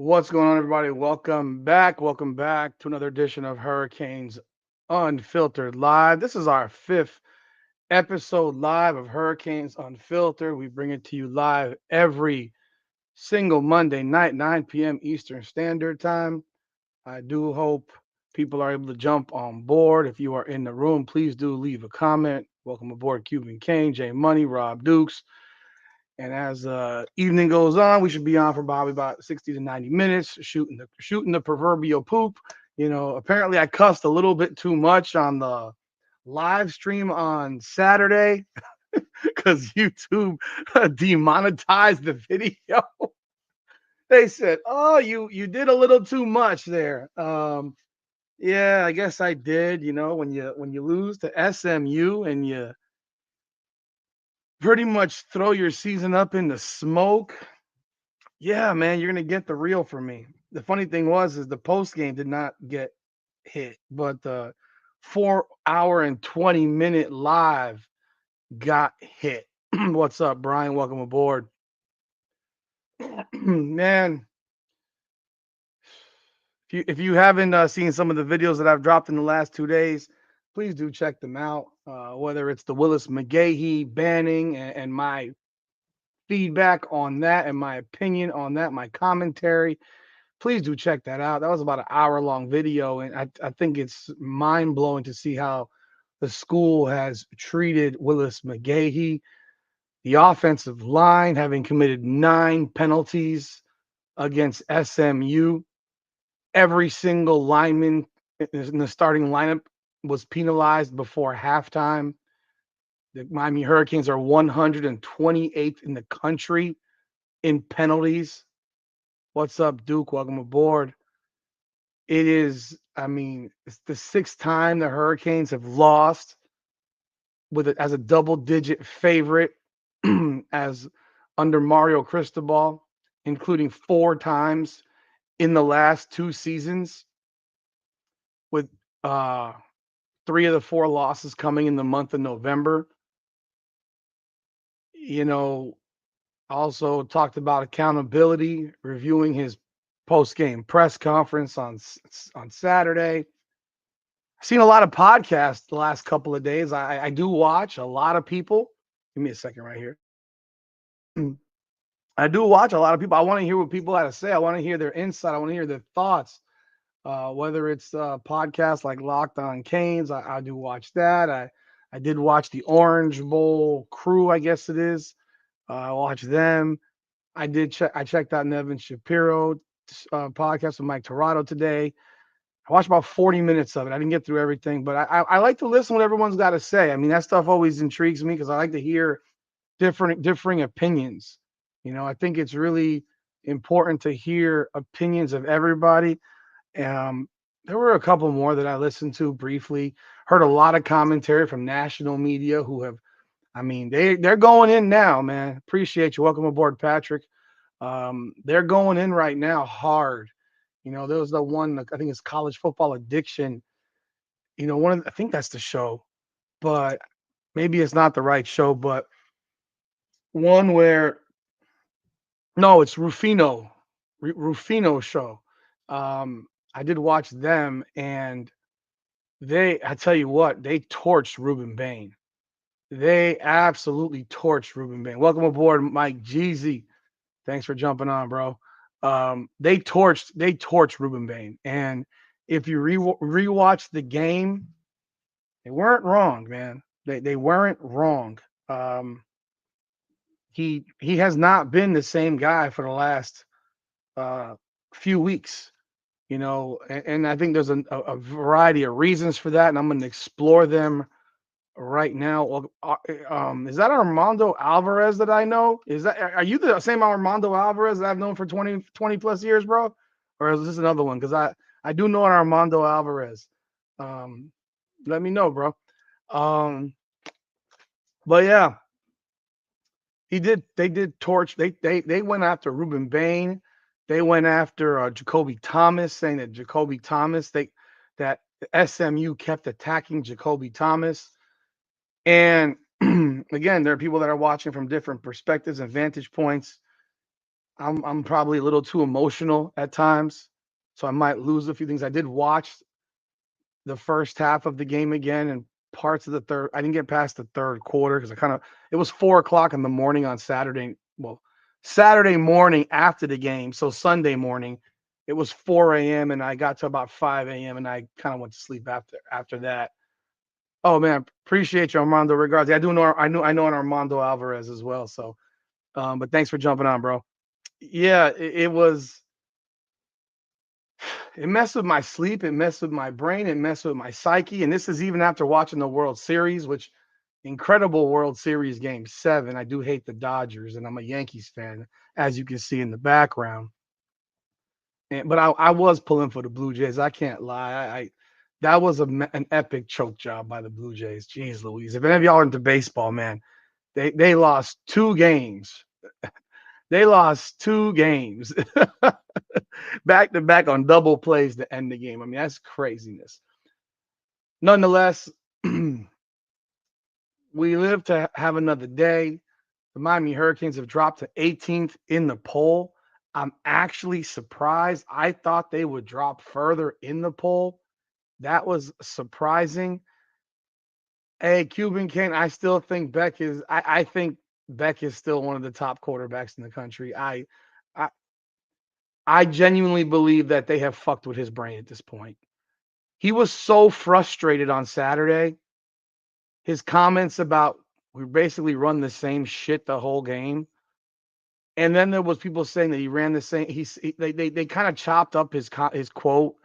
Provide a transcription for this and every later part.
What's going on, everybody? Welcome back. Welcome back to another edition of Hurricanes Unfiltered Live. This is our fifth episode live of Hurricanes Unfiltered. We bring it to you live every single Monday night, 9 p.m. Eastern Standard Time. I do hope people are able to jump on board. If you are in the room, please do leave a comment. Welcome aboard, Cuban Kane, Jay Money, Rob Dukes. And as evening goes on, we should be on for probably about 60 to 90 minutes, shooting the proverbial poop. Apparently I cussed a little bit too much on the live stream on Saturday because YouTube demonetized the video. They said, "Oh, you did a little too much there." Yeah, I guess I did. When you lose to SMU and you pretty much throw your season up in the smoke. Yeah, man, you're gonna get the real from me. The funny thing is the post game did not get hit, but the 4 hour and 20-minute live got hit. What's up, Brian? Welcome aboard. Man, if you haven't seen some of the videos that I've dropped in the last 2 days, please do check them out. Whether it's the Willis McGahee banning and my feedback on that and my opinion on that, my commentary, please do check that out. That was about an hour-long video, and I think it's mind-blowing to see how the school has treated Willis McGahee. The offensive line having committed 9 penalties against SMU. Every single lineman in the starting lineup was penalized before halftime. The Miami Hurricanes are 128th in the country in penalties. What's up, Duke? Welcome aboard. It's the sixth time the Hurricanes have lost with it as a double-digit favorite as under Mario Cristobal, including 4 times in the last 2 seasons, with uh, 3 of the 4 losses coming in the month of November. Also talked about accountability, reviewing his post-game press conference on Saturday. I've seen a lot of podcasts the last couple of days. I do watch a lot of people. Give me a second right here. I do watch a lot of people. I want to hear what people have to say. I want to hear their insight. I want to hear their thoughts. Whether it's podcasts like Locked On Canes, I do watch that. I did watch the Orange Bowl crew, I guess it is. I watched them. I checked out Nevin Shapiro podcast with Mike Torado today. I watched about 40 minutes of it. I didn't get through everything, but I like to listen to what everyone's got to say. I mean, that stuff always intrigues me because I like to hear differing opinions. I think it's really important to hear opinions of everybody. There were a couple more that I listened to briefly. Heard a lot of commentary from national media who have, they're going in now, man. Appreciate you. Welcome aboard, Patrick. They're going in right now hard. There was the one, I think it's College Football Addiction. I think that's the show, but maybe it's not the right show, but one where, no, it's Rufino show. I did watch them, and I tell you what, they torched Ruben Bain. They absolutely torched Ruben Bain. Welcome aboard, Mike Jeezy. Thanks for jumping on, bro. They torched Ruben Bain, and if you rewatch the game, they weren't wrong, man. They weren't wrong. He has not been the same guy for the last few weeks, and I think there's a variety of reasons for that, and I'm going to explore them right now. Is that Armando Alvarez that I know? Are you the same Armando Alvarez that I've known for 20 plus years, bro? Or is this another one? Because I do know an Armando Alvarez. Let me know, bro. But yeah, they did torch. They went after Ruben Bain. They went after Jacoby Thomas, saying that that SMU kept attacking Jacoby Thomas. And again, there are people that are watching from different perspectives and vantage points. I'm probably a little too emotional at times, so I might lose a few things. I did watch the first half of the game again and parts of the third. I didn't get past the third quarter because it was 4 o'clock in the morning on Saturday. Well, Saturday morning after the game, so Sunday morning, it was 4 a.m. and I got to about 5 a.m. and I kind of went to sleep after that. Oh man, appreciate you, Armando. Regards, I know an Armando Alvarez as well. So, but thanks for jumping on, bro. Yeah, it was. It messed with my sleep. It messed with my brain. It messed with my psyche. And this is even after watching the World Series, which incredible World Series game 7. I do hate the Dodgers, and I'm a Yankees fan, as you can see in the background. But I was pulling for the Blue Jays. I can't lie. That was an epic choke job by the Blue Jays. Jeez Louise. If any of y'all are into baseball, man, they lost 2 games. They lost 2 games back to back on double plays to end the game. I mean, that's craziness. Nonetheless, we live to have another day. The Miami Hurricanes have dropped to 18th in the poll. I'm actually surprised. I thought they would drop further in the poll. That was surprising. Hey, Cuban King, I still think Beck is. I think Beck is still one of the top quarterbacks in the country. I, I genuinely believe that they have fucked with his brain at this point. He was so frustrated on Saturday. His comments about we basically run the same shit the whole game. And then there was people saying that he ran the same. They kind of chopped up his quote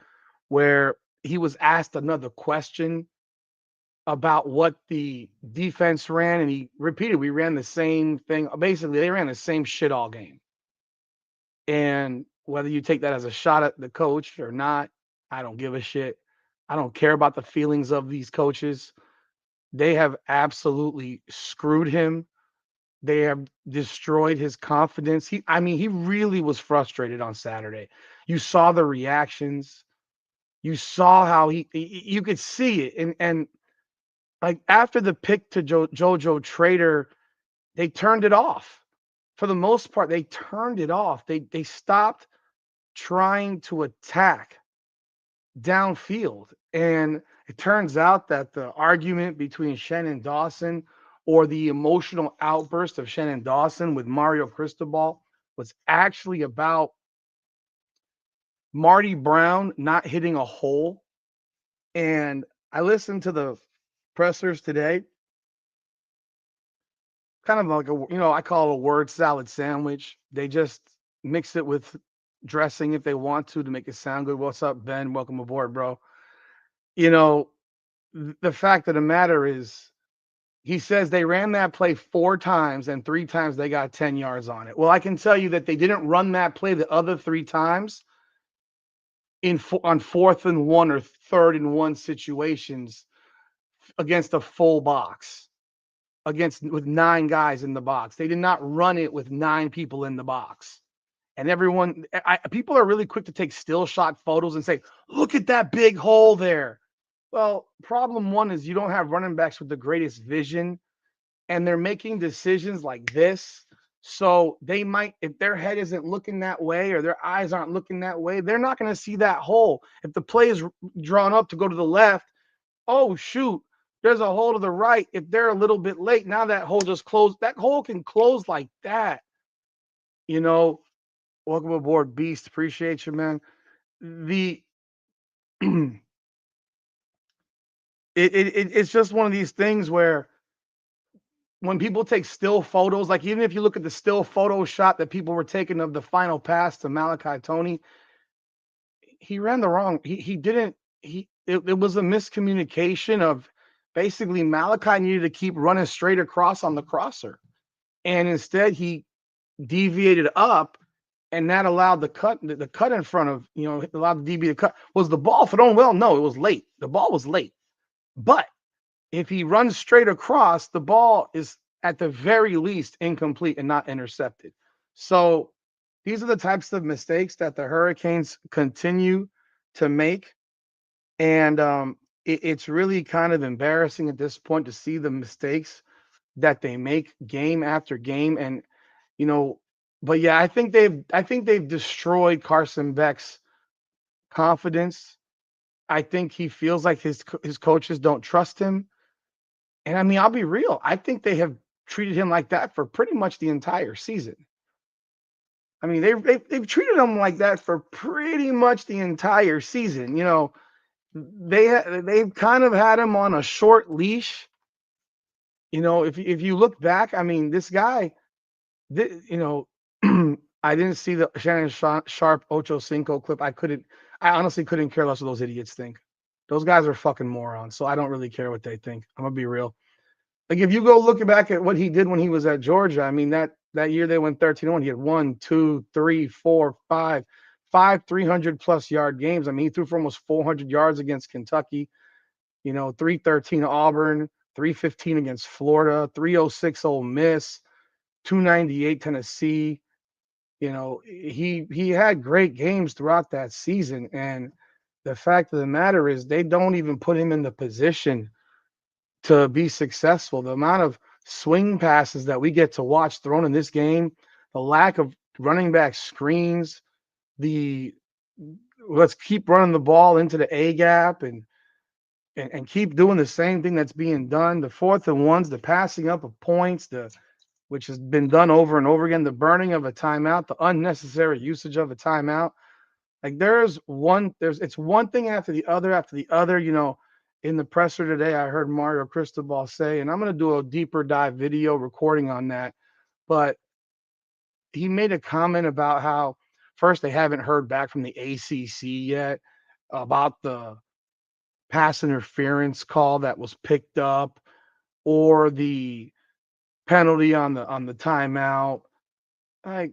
where he was asked another question about what the defense ran, and he repeated, "We ran the same thing." Basically, they ran the same shit all game. And whether you take that as a shot at the coach or not, I don't give a shit. I don't care about the feelings of these coaches. They have absolutely screwed him. They have destroyed his confidence. He really was frustrated on Saturday. You saw the reactions. You saw how you could see it. And like after the pick to Jojo Trader, they turned it off. For the most part, they turned it off. They stopped trying to attack downfield. And it turns out that the argument between Shannon Dawson or the emotional outburst of Shannon Dawson with Mario Cristobal was actually about Marty Brown not hitting a hole. And I listened to the pressers today, kind of like I call it a word salad sandwich. They just mix it with dressing if they want to make it sound good. What's up, Ben? Welcome aboard, bro. You know, the fact of the matter is, he says they ran that play 4 times and 3 times they got 10 yards on it. Well, I can tell you that they didn't run that play the other 3 times on 4th and 1 or 3rd-and-1 situations against a full box, with 9 guys in the box. They did not run it with 9 people in the box. And people are really quick to take still shot photos and say, look at that big hole there. Well, problem one is you don't have running backs with the greatest vision, and they're making decisions like this. So they might, if their head isn't looking that way or their eyes aren't looking that way, they're not going to see that hole. If the play is drawn up to go to the left, oh, shoot, there's a hole to the right. If they're a little bit late, now that hole just closed. That hole can close like that. You know, welcome aboard, Beast. Appreciate you, man. The it's just one of these things where when people take still photos, like even if you look at the still photo shot that people were taking of the final pass to Malachi Tony, he ran the wrong. He didn't. It was a miscommunication of basically Malachi needed to keep running straight across on the crosser, and instead he deviated up, and that allowed the cut in front of allowed the DB to cut. Was the ball thrown well? No, it was late. The ball was late, but if he runs straight across, the ball is at the very least incomplete and not intercepted. So these are the types of mistakes that the Hurricanes continue to make. And it's really kind of embarrassing at this point to see the mistakes that they make game after game. And, you know, But yeah, I think they've destroyed Carson Beck's confidence. I think he feels like his coaches don't trust him. And I mean, I'll be real. I think they have treated him like that for pretty much the entire season. I mean, they've treated him like that for pretty much the entire season. They've kind of had him on a short leash. If you look back, I mean, this guy, you know, I didn't see the Shannon Sharp Ocho Cinco clip. I honestly couldn't care less what those idiots think. Those guys are fucking morons. So I don't really care what they think. I'm gonna be real. Like if you go look back at what he did when he was at Georgia, I mean that year they went 13-1. He had 1, 2, 3, 4, 5 300 plus yard games. I mean, he threw for almost 400 yards against Kentucky. 313 Auburn, 315 against Florida, 306 Ole Miss, 298 Tennessee. He had great games throughout that season, and the fact of the matter is they don't even put him in the position to be successful. The amount of swing passes that we get to watch thrown in this game, the lack of running back screens, the let's keep running the ball into the A gap and keep doing the same thing that's being done. The 4th and 1s, the passing up of points, which has been done over and over again, the burning of a timeout, the unnecessary usage of a timeout. Like it's one thing after the other after the other. In the presser today, I heard Mario Cristobal say, and I'm going to do a deeper dive video recording on that. But he made a comment about how first they haven't heard back from the ACC yet about the pass interference call that was picked up or the penalty on the timeout. I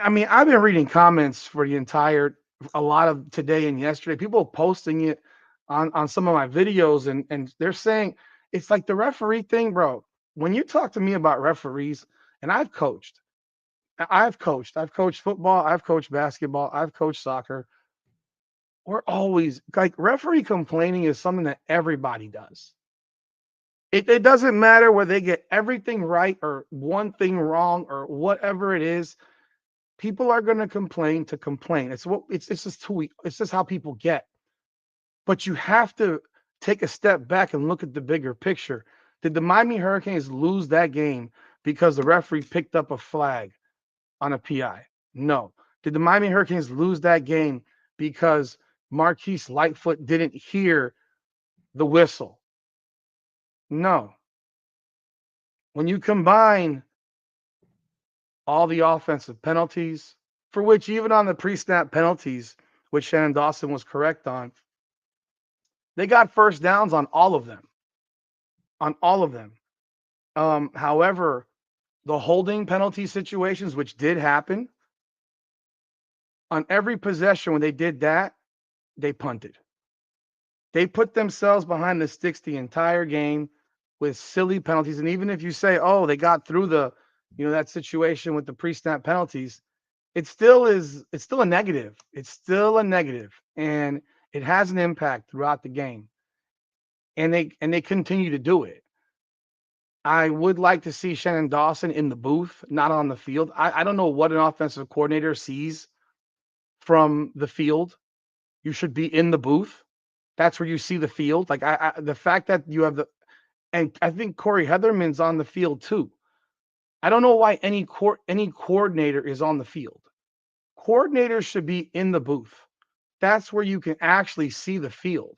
mean, I've been reading comments for a lot of today and yesterday. People posting it on some of my videos, and they're saying it's like the referee thing, bro. When you talk to me about referees, and I've coached football, I've coached basketball, I've coached soccer. We're always like referee complaining is something that everybody does. It doesn't matter whether they get everything right or one thing wrong or whatever it is. People are going to complain to complain. It's just how people get. But you have to take a step back and look at the bigger picture. Did the Miami Hurricanes lose that game because the referee picked up a flag on a PI? No. Did the Miami Hurricanes lose that game because Marquise Lightfoot didn't hear the whistle? No. When you combine all the offensive penalties, for which even on the pre-snap penalties, which Shannon Dawson was correct on, they got first downs on all of them. On all of them. However, the holding penalty situations, which did happen, on every possession when they did that, they punted. They put themselves behind the sticks the entire game with silly penalties. And even if you say, oh, they got through that situation with the pre-snap penalties, it's still a negative. It's still a negative. And it has an impact throughout the game. And they continue to do it. I would like to see Shannon Dawson in the booth, not on the field. I don't know what an offensive coordinator sees from the field. You should be in the booth. That's where you see the field. Like the fact that you have and I think Corey Heatherman's on the field too. I don't know why any coordinator is on the field. Coordinators should be in the booth. That's where you can actually see the field.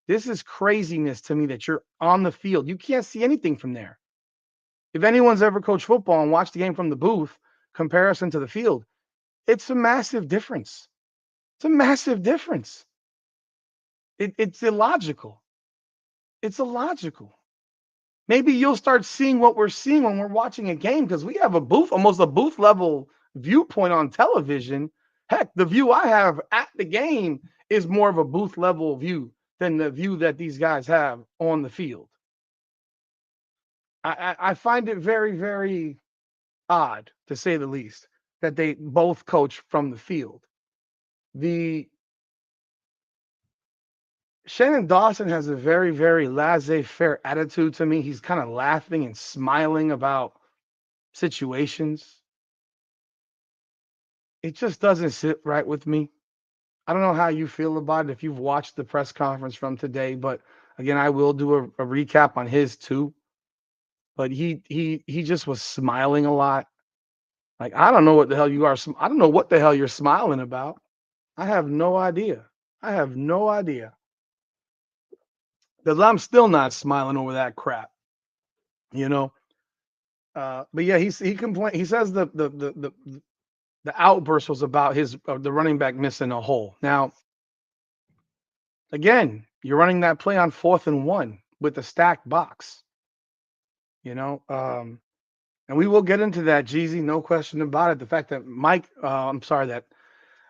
This is craziness to me that you're on the field. You can't see anything from there. If anyone's ever coached football and watched the game from the booth, comparison to the field, it's a massive difference. It's a massive difference. It's illogical. It's illogical. Maybe you'll start seeing what we're seeing when we're watching a game because we have almost a booth level viewpoint on television. Heck, the view I have at the game is more of a booth level view than the view that these guys have on the field. I find it very, very odd, to say the least, that they both coach from the field. The Shannon Dawson has a very, very laissez-faire attitude to me. He's kind of laughing and smiling about situations. It just doesn't sit right with me. I don't know how you feel about it if you've watched the press conference from today, but again, I will do a recap on his too. But he just was smiling a lot. Like, I don't know what the hell you are. I don't know what the hell you're smiling about. I have no idea. I have no idea. Because I'm still not smiling over that crap, you know. But yeah, he complained. He says the outburst was about his the running back missing a hole. Now, again, you're running that play on 4th and 1 with a stacked box, you know. And we will get into that, Jeezy, no question about it. The fact that that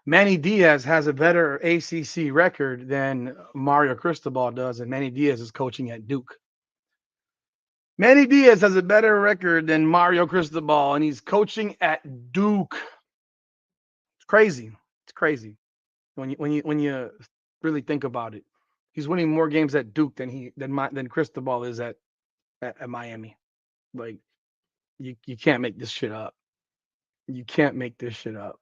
Manny Diaz has a better ACC record than Mario Cristobal does, and Manny Diaz is coaching at Duke. Manny Diaz has a better record than Mario Cristobal, and he's coaching at Duke. It's crazy. It's crazy when you really think about it. He's winning more games at Duke than Cristobal is at Miami. Like, you can't make this shit up. You can't make this shit up.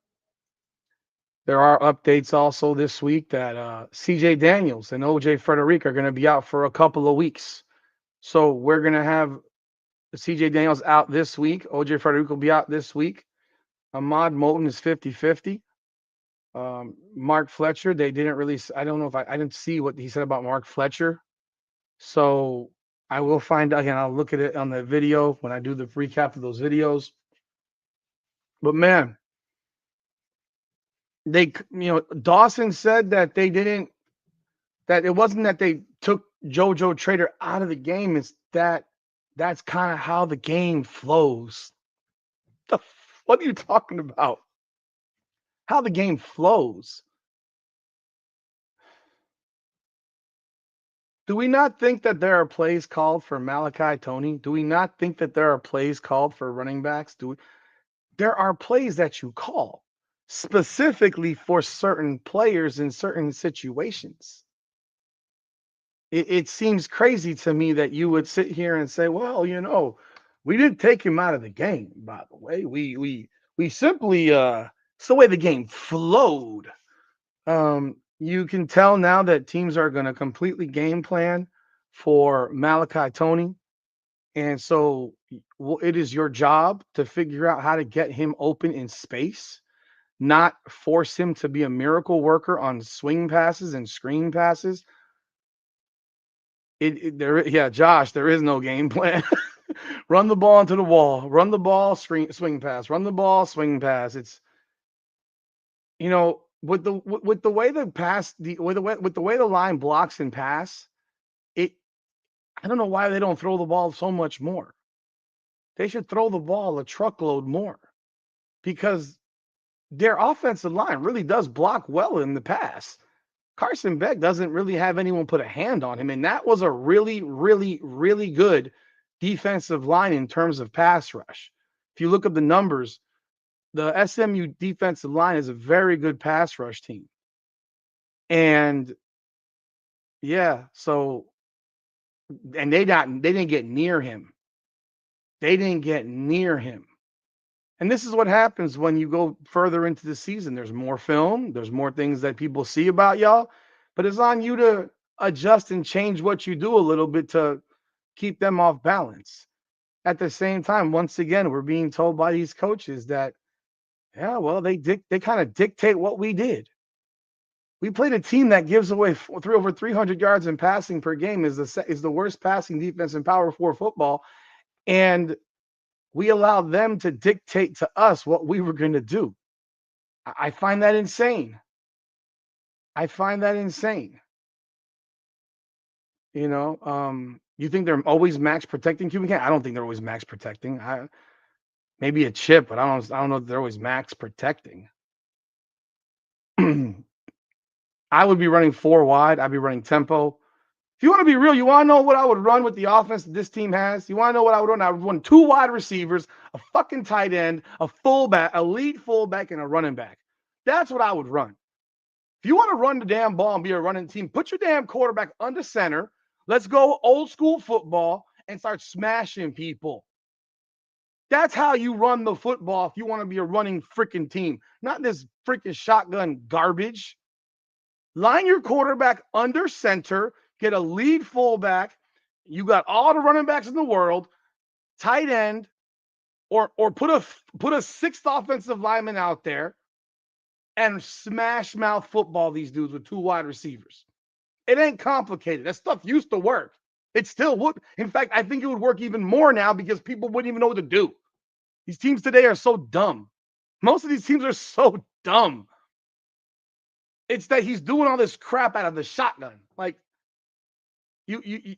There are updates also this week that CJ Daniels and OJ Frederick are going to be out for a couple of weeks. So we're going to have CJ Daniels out this week. OJ Frederick will be out this week. Ahmad Moulton is 50-50. Mark Fletcher, they didn't release. I don't know if I didn't see what he said about Mark Fletcher. So I will find out again. I'll look at it on the video when I do the recap of those videos. But man, Dawson said that that it wasn't that they took JoJo Trader out of the game. It's that's kind of how the game flows. What are you talking about? How the game flows. Do we not think that there are plays called for Malachi Tony? Do we not think that there are plays called for running backs? There are plays that you call specifically for certain players in certain situations. It seems crazy to me that you would sit here and say, well, we didn't take him out of the game, by the way. We simply it's the way the game flowed. You can tell now that teams are going to completely game plan for Malachi Tony. And so it is your job to figure out how to get him open in space, not force him to be a miracle worker on swing passes and screen passes. Josh, there is no game plan. Run the ball into the wall. Run the ball, swing pass. Run the ball, swing pass. It's with the way with the way the line blocks and pass, it I don't know why they don't throw the ball so much more. They should throw the ball a truckload more because their offensive line really does block well in the pass. Carson Beck doesn't really have anyone put a hand on him, and that was a really, really, really good defensive line in terms of pass rush. If you look at the numbers, the SMU defensive line is a very good pass rush team. And yeah, so and they didn't get near him. They didn't get near him. And this is what happens when you go further into the season. There's more film, there's more things that people see about y'all, but it's on you to adjust and change what you do a little bit to keep them off balance. At the same time, once again, we're being told by these coaches that, yeah, well, they kind of dictate what we did. We played a team that gives away over 300 yards in passing per game, is the worst passing defense in Power 4 football, and we allowed them to dictate to us what we were going to do. I find that insane. I find that insane. You think they're always max protecting Cuban Cannon? I don't think they're always max protecting. Maybe a chip, but I don't know if they're always max protecting. I would be running 4 wide. I'd be running tempo. If you want to be real, you want to know what I would run with the offense that this team has? You want to know what I would run? I would run 2 wide receivers, a fucking tight end, a fullback, a lead fullback, and a running back. That's what I would run. If you want to run the damn ball and be a running team, put your damn quarterback under center. Let's go old school football and start smashing people. That's how you run the football if you want to be a running freaking team, not this freaking shotgun garbage. Line your quarterback under center, get a lead fullback. You got all the running backs in the world, tight end, or put a sixth offensive lineman out there and smash mouth football these dudes with two wide receivers. It ain't complicated. That stuff used to work. It still would. In fact, I think it would work even more now because people wouldn't even know what to do. These teams today are so dumb. Most of these teams are so dumb. It's that he's doing all this crap out of the shotgun. Like you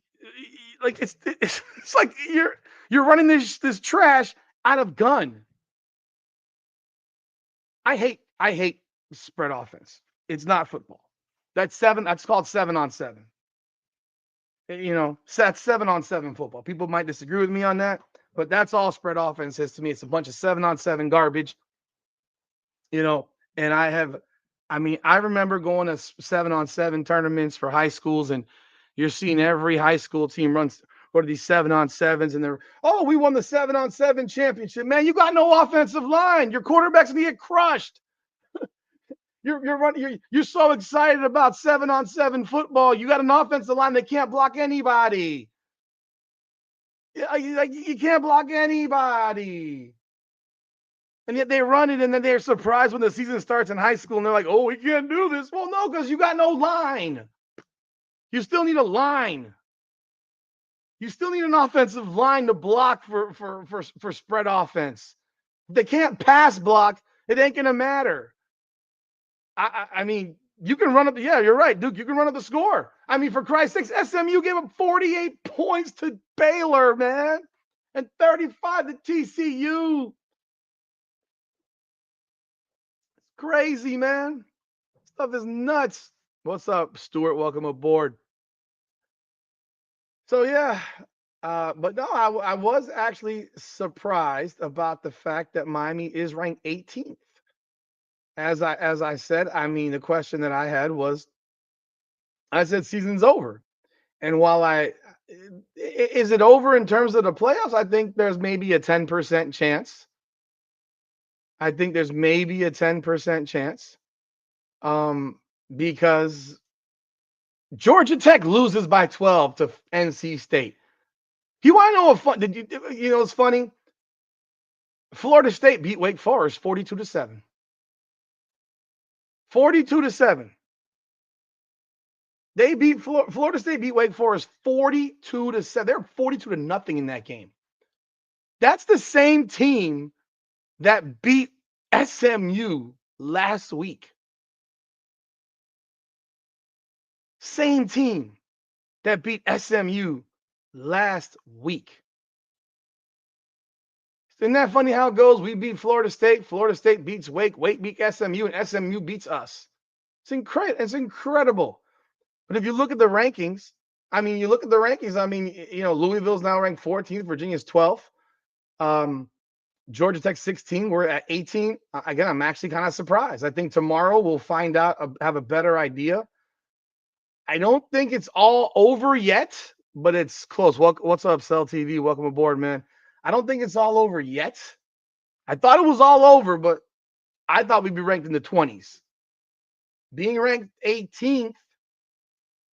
like it's like you're running this trash out of gun. I hate spread offense. It's not football. That's called 7-on-7. That's 7-on-7 football. People might disagree with me on that, but that's all spread offense is to me. It's a bunch of 7-on-7 garbage. And I remember going to 7-on-7 tournaments for high schools, and you're seeing every high school team runs go to these 7-on-7s, and we won the 7-on-7 championship. Man, you got no offensive line. Your quarterback's gonna get crushed. You're so excited about 7-on-7 football. You got an offensive line that can't block anybody. You can't block anybody. And yet they run it, and then they're surprised when the season starts in high school, and they're like, "Oh, we can't do this." Well, no, because you got no line. You still need a line. You still need an offensive line to block for spread offense. If they can't pass block, it ain't gonna matter. I mean, you can run up. Yeah, you're right, Duke. You can run up the score. I mean, for Christ's sakes, SMU gave up 48 points to Baylor, man, and 35 to TCU. It's crazy, man. Stuff is nuts. What's up, Stuart? Welcome aboard. So yeah, but no, I was actually surprised about the fact that Miami is ranked 18th. As I said, I mean, the question that I had was, I said season's over, and while is it over in terms of the playoffs? I think there's maybe a 10% chance. I think there's maybe a 10% chance, because Georgia Tech loses by 12 to NC State. You want to know what fun? It's funny. Florida State beat Wake Forest 42-7. 42-7. They beat Florida State beat Wake Forest 42-7. They're 42-0 in that game. That's the same team that beat SMU last week. Same team that beat SMU last week. Isn't that funny how it goes? We beat Florida State beats Wake beat SMU, and SMU beats us. It's incredible. But if you look at the rankings, Louisville's now ranked 14th, Virginia's 12th. Georgia Tech 16, we're at 18. Again, I'm actually kind of surprised. I think tomorrow we'll find out, have a better idea. I don't think it's all over yet, but it's close. What's up, Cell TV? Welcome aboard, man. I don't think it's all over yet. I thought it was all over, but I thought we'd be ranked in the 20s. Being ranked 18th,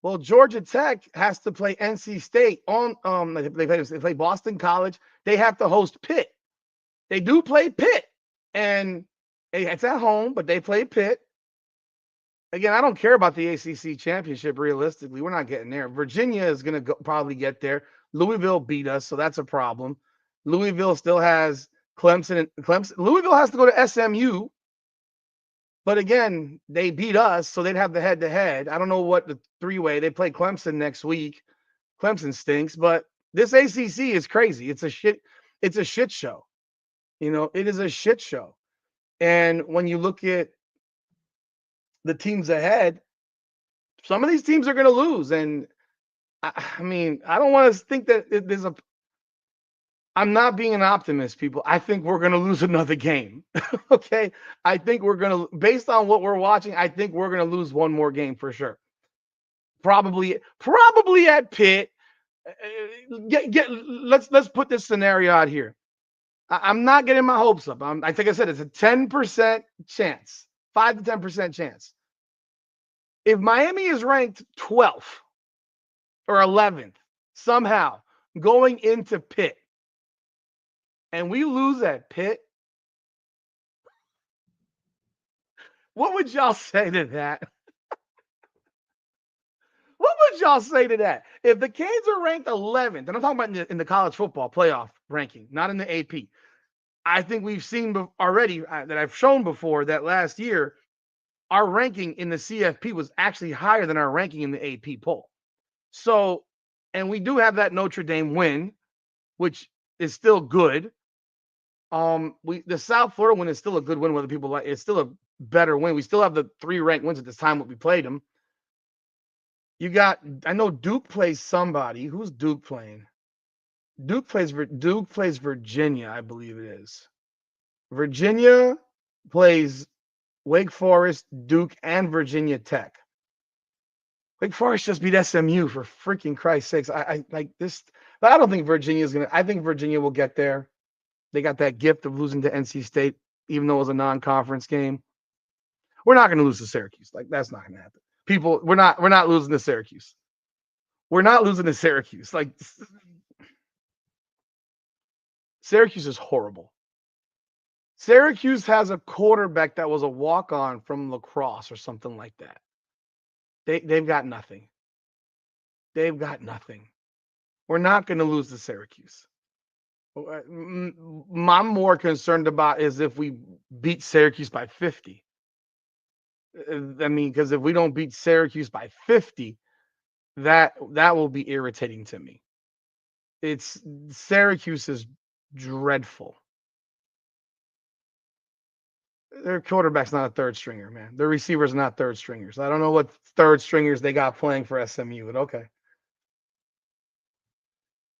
well, Georgia Tech has to play NC State on. They play Boston College. They have to host Pitt. They do play Pitt, and it's at home, but they play Pitt. Again, I don't care about the ACC championship. Realistically, we're not getting there. Virginia is going to probably get there. Louisville beat us, so that's a problem. Louisville still has Clemson. Louisville has to go to SMU. But again, they beat us, so they'd have the head-to-head. I don't know what the three-way. They play Clemson next week. Clemson stinks, but this ACC is crazy. It's a shit show. It is a shit show. And when you look at the teams ahead, some of these teams are going to lose. And I don't want to think that there's I'm not being an optimist, people. I think we're going to lose another game. Okay. I think we're going to, based on what we're watching, I think we're going to lose one more game for sure. Probably at Pitt. Let's put this scenario out here. I'm not getting my hopes up. I think I said it's a 10% chance, 5 to 10% chance. If Miami is ranked 12th or 11th somehow going into Pitt, and we lose at Pitt, what would y'all say to that? What would y'all say to that? If the Canes are ranked 11th, and I'm talking about in the college football playoff ranking, not in the AP. I think we've seen already that I've shown before that last year, our ranking in the CFP was actually higher than our ranking in the AP poll. So, and we do have that Notre Dame win, which is still good. The South Florida win is still a good win, whether people like it's still a better win. We still have the 3 ranked wins at this time when we played them. You got, I know Duke plays somebody. Who's Duke playing? Duke plays Virginia, I believe it is. Virginia plays Wake Forest, Duke, and Virginia Tech. Wake Forest just beat SMU for freaking Christ's sakes. I like this, but I don't think Virginia is gonna. I think Virginia will get there. They got that gift of losing to NC State, even though it was a non-conference game. We're not gonna lose to Syracuse. Like that's not gonna happen. People, we're not losing to Syracuse. We're not losing to Syracuse. Like Syracuse is horrible. Syracuse has a quarterback that was a walk-on from lacrosse or something like that. They've got nothing. They've got nothing. We're not going to lose to Syracuse. I'm more concerned about is if we beat Syracuse by 50. I mean, because if we don't beat Syracuse by 50, that will be irritating to me. Syracuse is dreadful. Their quarterback's not a third stringer, man. Their receivers are not third stringers. I don't know what third stringers they got playing for SMU, but okay.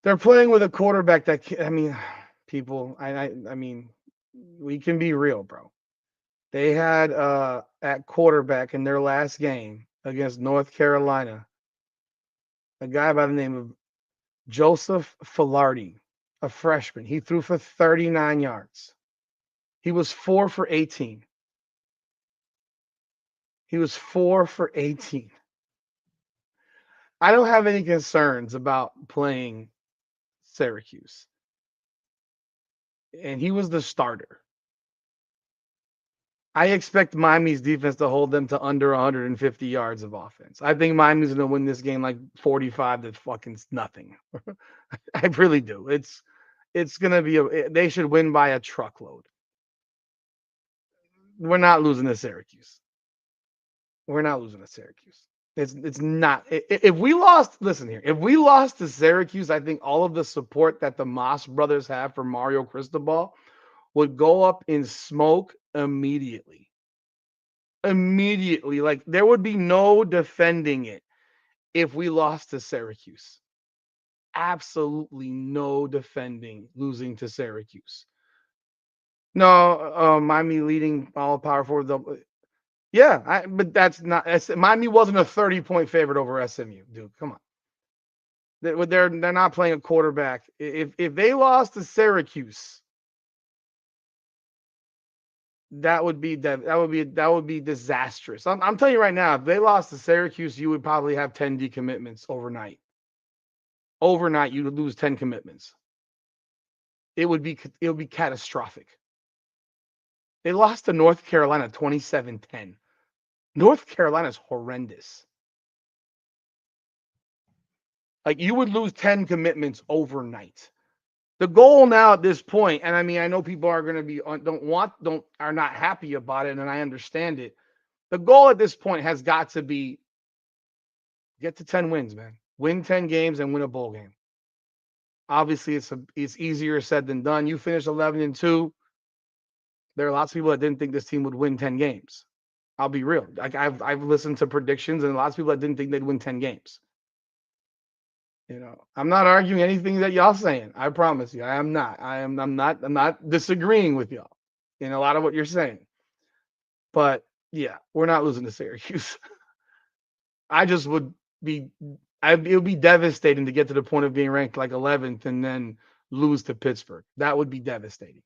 They're playing with a quarterback that, I mean, people, I mean, we can be real, bro. They had at quarterback in their last game against North Carolina a guy by the name of Joseph Filardi, a freshman. He threw for 39 yards. He was 4 for 18. He was 4 for 18. I don't have any concerns about playing Syracuse. And he was the starter. I expect Miami's defense to hold them to under 150 yards of offense. I think Miami's going to win this game like 45 to fucking nothing. I really do. It's going to be they should win by a truckload. We're not losing to Syracuse. We're not losing to Syracuse. It's not. If we lost, listen here. If we lost to Syracuse, I think all of the support that the Moss brothers have for Mario Cristobal would go up in smoke immediately. Immediately. Like there would be no defending it if we lost to Syracuse. Absolutely no defending losing to Syracuse. No, Miami leading all power forward. Yeah, but that's not. Miami wasn't a 30-point favorite over SMU, dude. Come on. They're not playing a quarterback. If they lost to Syracuse, that would be disastrous. I'm telling you right now, if they lost to Syracuse, you would probably have 10 decommitments overnight. Overnight, you would lose 10 commitments. It would be catastrophic. They lost to North Carolina 27-10. North Carolina's horrendous. Like you would lose 10 commitments overnight. The goal now at this point, and I mean, I know people are going to be are not happy about it, and I understand it. The goal at this point has got to be get to 10 wins, man. Win 10 games and win a bowl game. Obviously, it's easier said than done. You finish 11-2. There are lots of people that didn't think this team would win 10 games. I'll be real. Like I've listened to predictions, and lots of people that didn't think they'd win 10 games. You know, I'm not arguing anything that y'all saying. I promise you, I am not. I'm not disagreeing with y'all in a lot of what you're saying. But yeah, we're not losing to Syracuse. I just would be. It would be devastating to get to the point of being ranked like 11th and then lose to Pittsburgh. That would be devastating.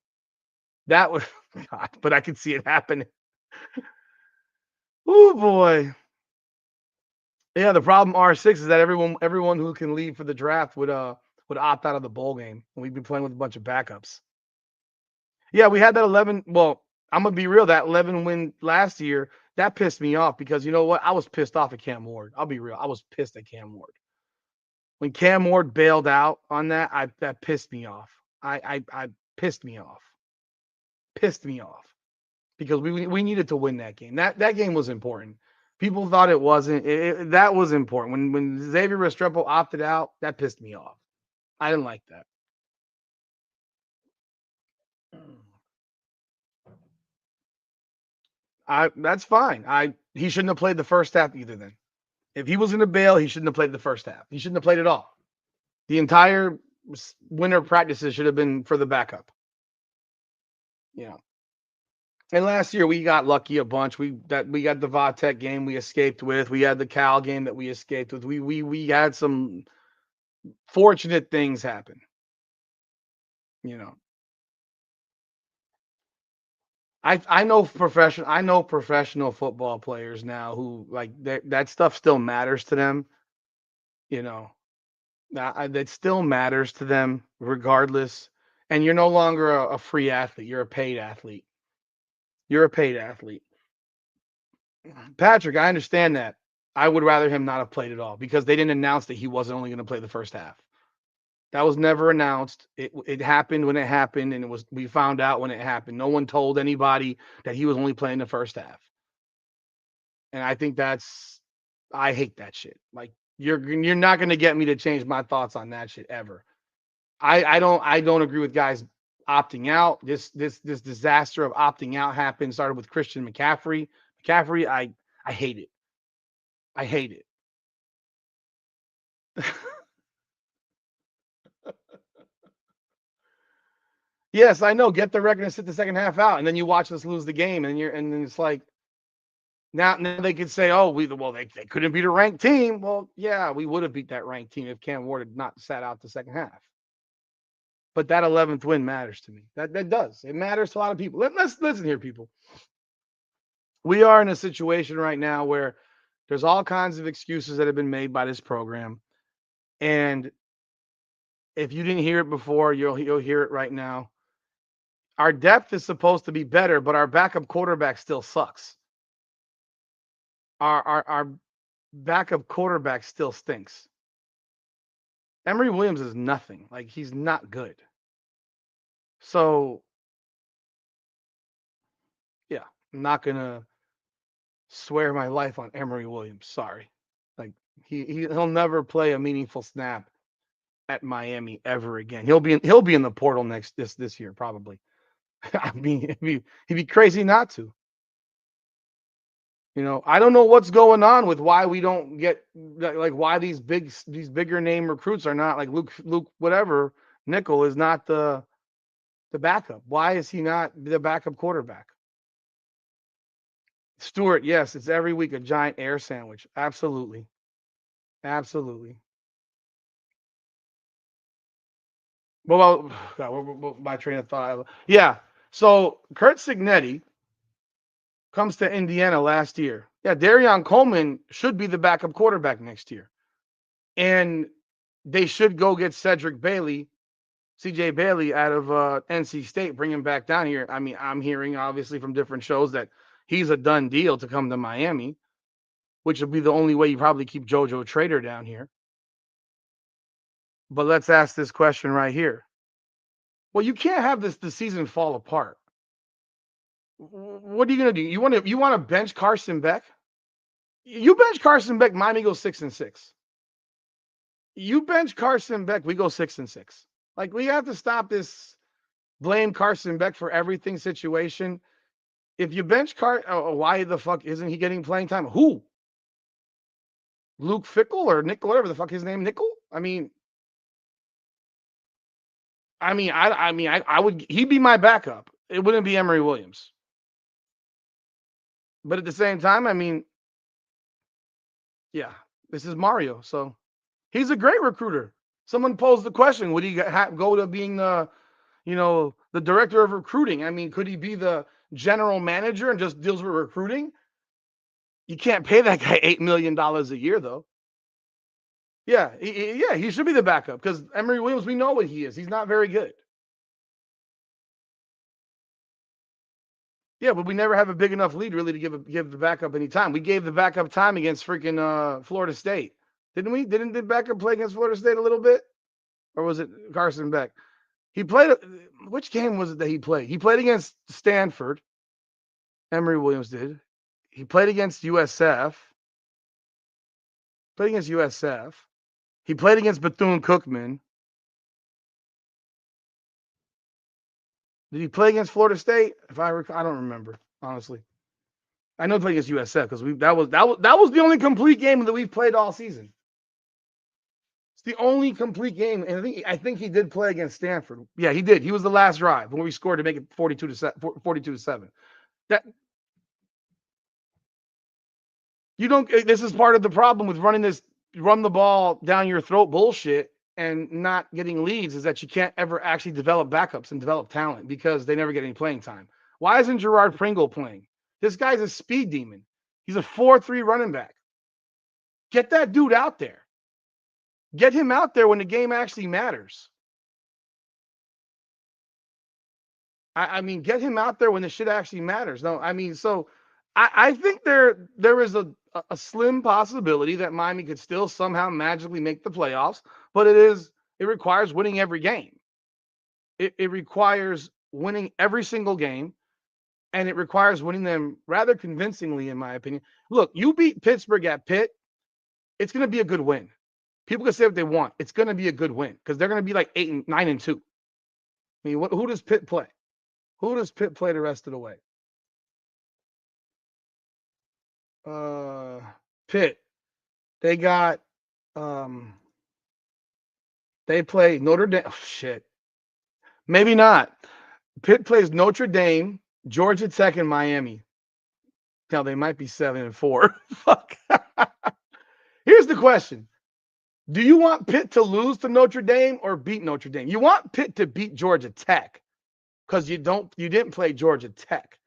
That would, God, but I could see it happening. Oh boy. Yeah, the problem R6 is that everyone who can leave for the draft would opt out of the bowl game. And we'd be playing with a bunch of backups. Yeah, we had that 11. Well, I'm gonna be real. That 11 win last year that pissed me off because you know what? I was pissed off at Cam Ward. I'll be real. I was pissed at Cam Ward when Cam Ward bailed out on that. That pissed me off. I pissed me off. Pissed me off because we needed to win that game. That game was important. People thought it wasn't. That was important. When Xavier Restrepo opted out, that pissed me off. I didn't like that. That's fine. He shouldn't have played the first half either. Then, if he was going to bail, he shouldn't have played the first half. He shouldn't have played at all. The entire winter practices should have been for the backup. Yeah. And last year we got lucky a bunch. We got the Vatek game we escaped with. We had the Cal game that we escaped with. We had some fortunate things happen. You know. I know professional football players now who like that stuff still matters to them. You know, that still matters to them regardless. And you're no longer a free athlete. You're a paid athlete. You're a paid athlete. Patrick, I understand that. I would rather him not have played at all because they didn't announce that he wasn't only going to play the first half. That was never announced. It happened when it happened, and we found out when it happened. No one told anybody that he was only playing the first half. And I think I hate that shit. Like you're not going to get me to change my thoughts on that shit ever. I don't agree with guys opting out. This disaster of opting out happened started with Christian McCaffrey. I hate it. I hate it. Yes, I know. Get the record and sit the second half out, and then you watch us lose the game, and then it's like now they could say, oh, they couldn't beat a ranked team. Well, yeah, we would have beat that ranked team if Cam Ward had not sat out the second half. But that 11th win matters to me. That does. It matters to a lot of people. Let's listen here, people. We are in a situation right now where there's all kinds of excuses that have been made by this program, and if you didn't hear it before, you'll hear it right now. Our depth is supposed to be better, but our backup quarterback still sucks. Our backup quarterback still stinks. Emory Williams is nothing. Like he's not good. So yeah, I'm not gonna swear my life on Emory Williams. Sorry. Like he'll never play a meaningful snap at Miami ever again. He'll be in the portal this year probably. I mean, he'd be crazy not to. You know, I don't know what's going on with why we don't get like why these bigger name recruits are not like Luke whatever Nickel is not the backup. Why is he not the backup quarterback? Stewart, yes, it's every week a giant air sandwich. Absolutely. Absolutely. Well, God, my train of thought. Yeah. So Kurt Signetti comes to Indiana last year. Yeah, Darion Coleman should be the backup quarterback next year. And they should go get Cedric Bailey, CJ Bailey out of NC State, bring him back down here. I mean, I'm hearing obviously from different shows that he's a done deal to come to Miami, which would be the only way you probably keep JoJo Trader down here. But let's ask this question right here. Well, you can't have the season fall apart. What are you gonna do? You want to bench Carson Beck? You bench Carson Beck, Miami goes 6-6. You bench Carson Beck, we go 6-6. Like we have to stop this blame Carson Beck for everything situation. If you bench why the fuck isn't he getting playing time? Who? Luke Fickle or Nickel, whatever the fuck his name, Nickel? I would. He'd be my backup. It wouldn't be Emory Williams. But at the same time, yeah, this is Mario, so he's a great recruiter. Someone posed the question: would he go to being the, the director of recruiting? I mean, could he be the general manager and just deals with recruiting? You can't pay that guy $8 million a year, though. Yeah, he should be the backup because Emory Williams, we know what he is. He's not very good. Yeah, but we never have a big enough lead really to give the backup any time. We gave the backup time against freaking Florida State, didn't we? Didn't the backup play against Florida State a little bit, or was it Carson Beck? He played. Which game was it that he played? He played against Stanford. Emory Williams did. He played against USF. Played against USF. He played against Bethune-Cookman. Did he play against Florida State? I don't remember, honestly. I know he played against USF because that was the only complete game that we've played all season. It's the only complete game, and I think he did play against Stanford. Yeah, he did. He was the last drive when we scored to make it 42-7. That you don't. This is part of the problem with running this run the ball down your throat bullshit and not getting leads is that you can't ever actually develop backups and develop talent because they never get any playing time. Why isn't Gerard Pringle playing? This guy's a speed demon. He's a 4-3 running back. Get that dude out there. Get him out there when the game actually matters. I mean, get him out there when the shit actually matters. No, I mean, so I think there is a slim possibility that Miami could still somehow magically make the playoffs, but it requires winning every game. It requires winning every single game, and it requires winning them rather convincingly, in my opinion. Look, you beat Pittsburgh at Pitt, it's going to be a good win. People can say what they want. It's going to be a good win because they're going to be like 9-2. I mean, who does Pitt play? Who does Pitt play the rest of the way? Pitt. They got they play Notre Dame. Oh, shit. Maybe not. Pitt plays Notre Dame, Georgia Tech, and Miami. Now they might be 7-4. Fuck. Here's the question. Do you want Pitt to lose to Notre Dame or beat Notre Dame? You want Pitt to beat Georgia Tech because you didn't play Georgia Tech.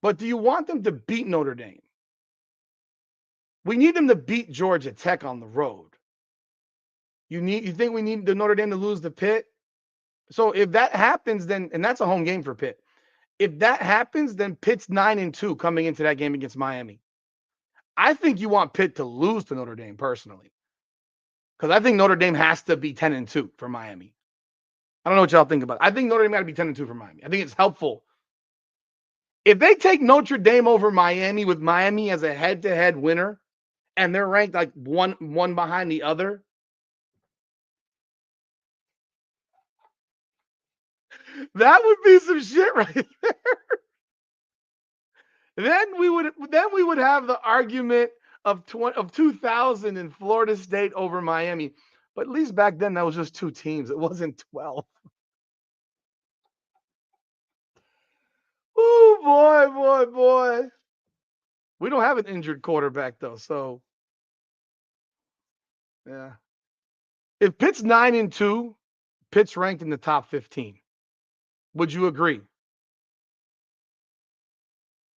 But do you want them to beat Notre Dame? We need them to beat Georgia Tech on the road. You think we need the Notre Dame to lose to Pitt? So if that happens, then and that's a home game for Pitt. If that happens, then Pitt's 9-2 coming into that game against Miami. I think you want Pitt to lose to Notre Dame personally. Because I think Notre Dame has to be 10-2 for Miami. I don't know what y'all think about it. I think Notre Dame got to be 10-2 for Miami. I think it's helpful. If they take Notre Dame over Miami with Miami as a head-to-head winner, and they're ranked like one behind the other, that would be some shit right there. Then we would have the argument of 2000 in Florida State over Miami. But at least back then that was just 2 teams. It wasn't 12. Oh boy. We don't have an injured quarterback though, so yeah. If Pitt's 9-2, Pitt's ranked in the top 15. Would you agree?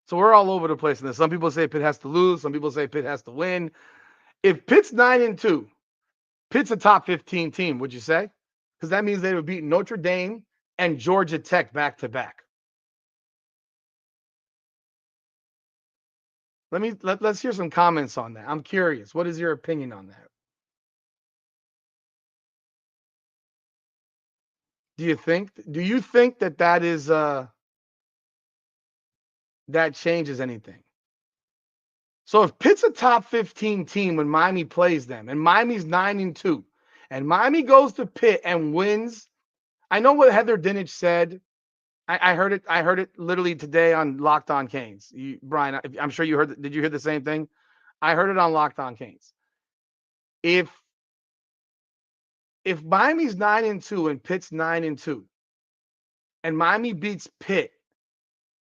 So we're all over the place in this. Some people say Pitt has to lose. Some people say Pitt has to win. If Pitt's 9-2, Pitt's a top 15 team, would you say? Because that means they would beat Notre Dame and Georgia Tech back to back. Let's hear some comments on that. I'm curious. What is your opinion on that? Do you think that is that changes anything? So if Pitt's a top 15 team when Miami plays them, and Miami's 9-2, and Miami goes to Pitt and wins, I know what Heather Dinich said. I heard it. I heard it literally today on Locked On Canes. Brian, I'm sure you heard. Did you hear the same thing? I heard it on Locked On Canes. If Miami's 9-2 and Pitt's 9-2, and Miami beats Pitt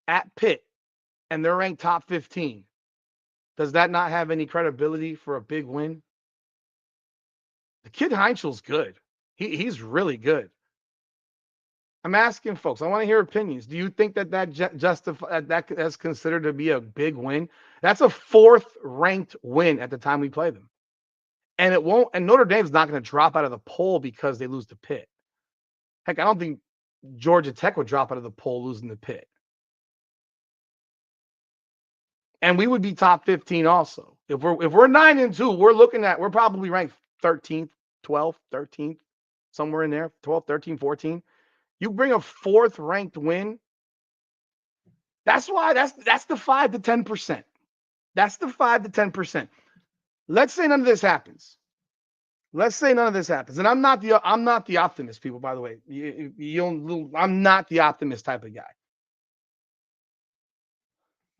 at Pitt, and they're ranked top 15, does that not have any credibility for a big win? The kid Heinzel's good. He's really good. I'm asking folks. I want to hear opinions. Do you think that's considered to be a big win? That's a fourth ranked win at the time we play them, and it won't. And Notre Dame's not going to drop out of the poll because they lose to Pitt. Heck, I don't think Georgia Tech would drop out of the poll losing to Pitt, and we would be top 15 also. If we're 9-2, we're probably ranked 13th, 12th, 13th, somewhere in there, 12, 13, 14. You bring a fourth ranked win. That's why that's the 5 to 10%. That's the 5 to 10%. Let's say none of this happens. Let's say none of this happens. And I'm not the optimist, people, by the way. I'm not the optimist type of guy.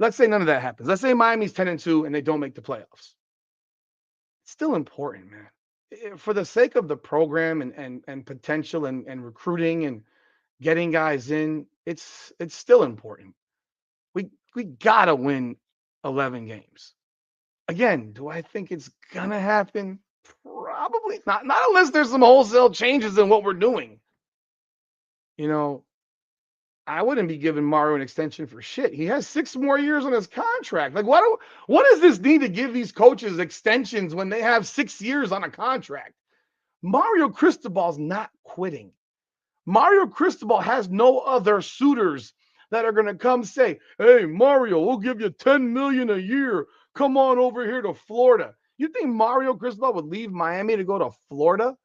Let's say none of that happens. Let's say Miami's 10-2 and they don't make the playoffs. It's still important, man. For the sake of the program and potential and recruiting and getting guys in, it's still important. We gotta win 11 games. Again, do I think it's gonna happen? Probably not. Not unless there's some wholesale changes in what we're doing. You know, I wouldn't be giving Mario an extension for shit. He has 6 more years on his contract. Like, what does this need to give these coaches extensions when they have 6 years on a contract? Mario Cristobal's not quitting. Mario Cristobal has no other suitors that are going to come say, hey, Mario, we'll give you $10 million a year. Come on over here to Florida. You think Mario Cristobal would leave Miami to go to Florida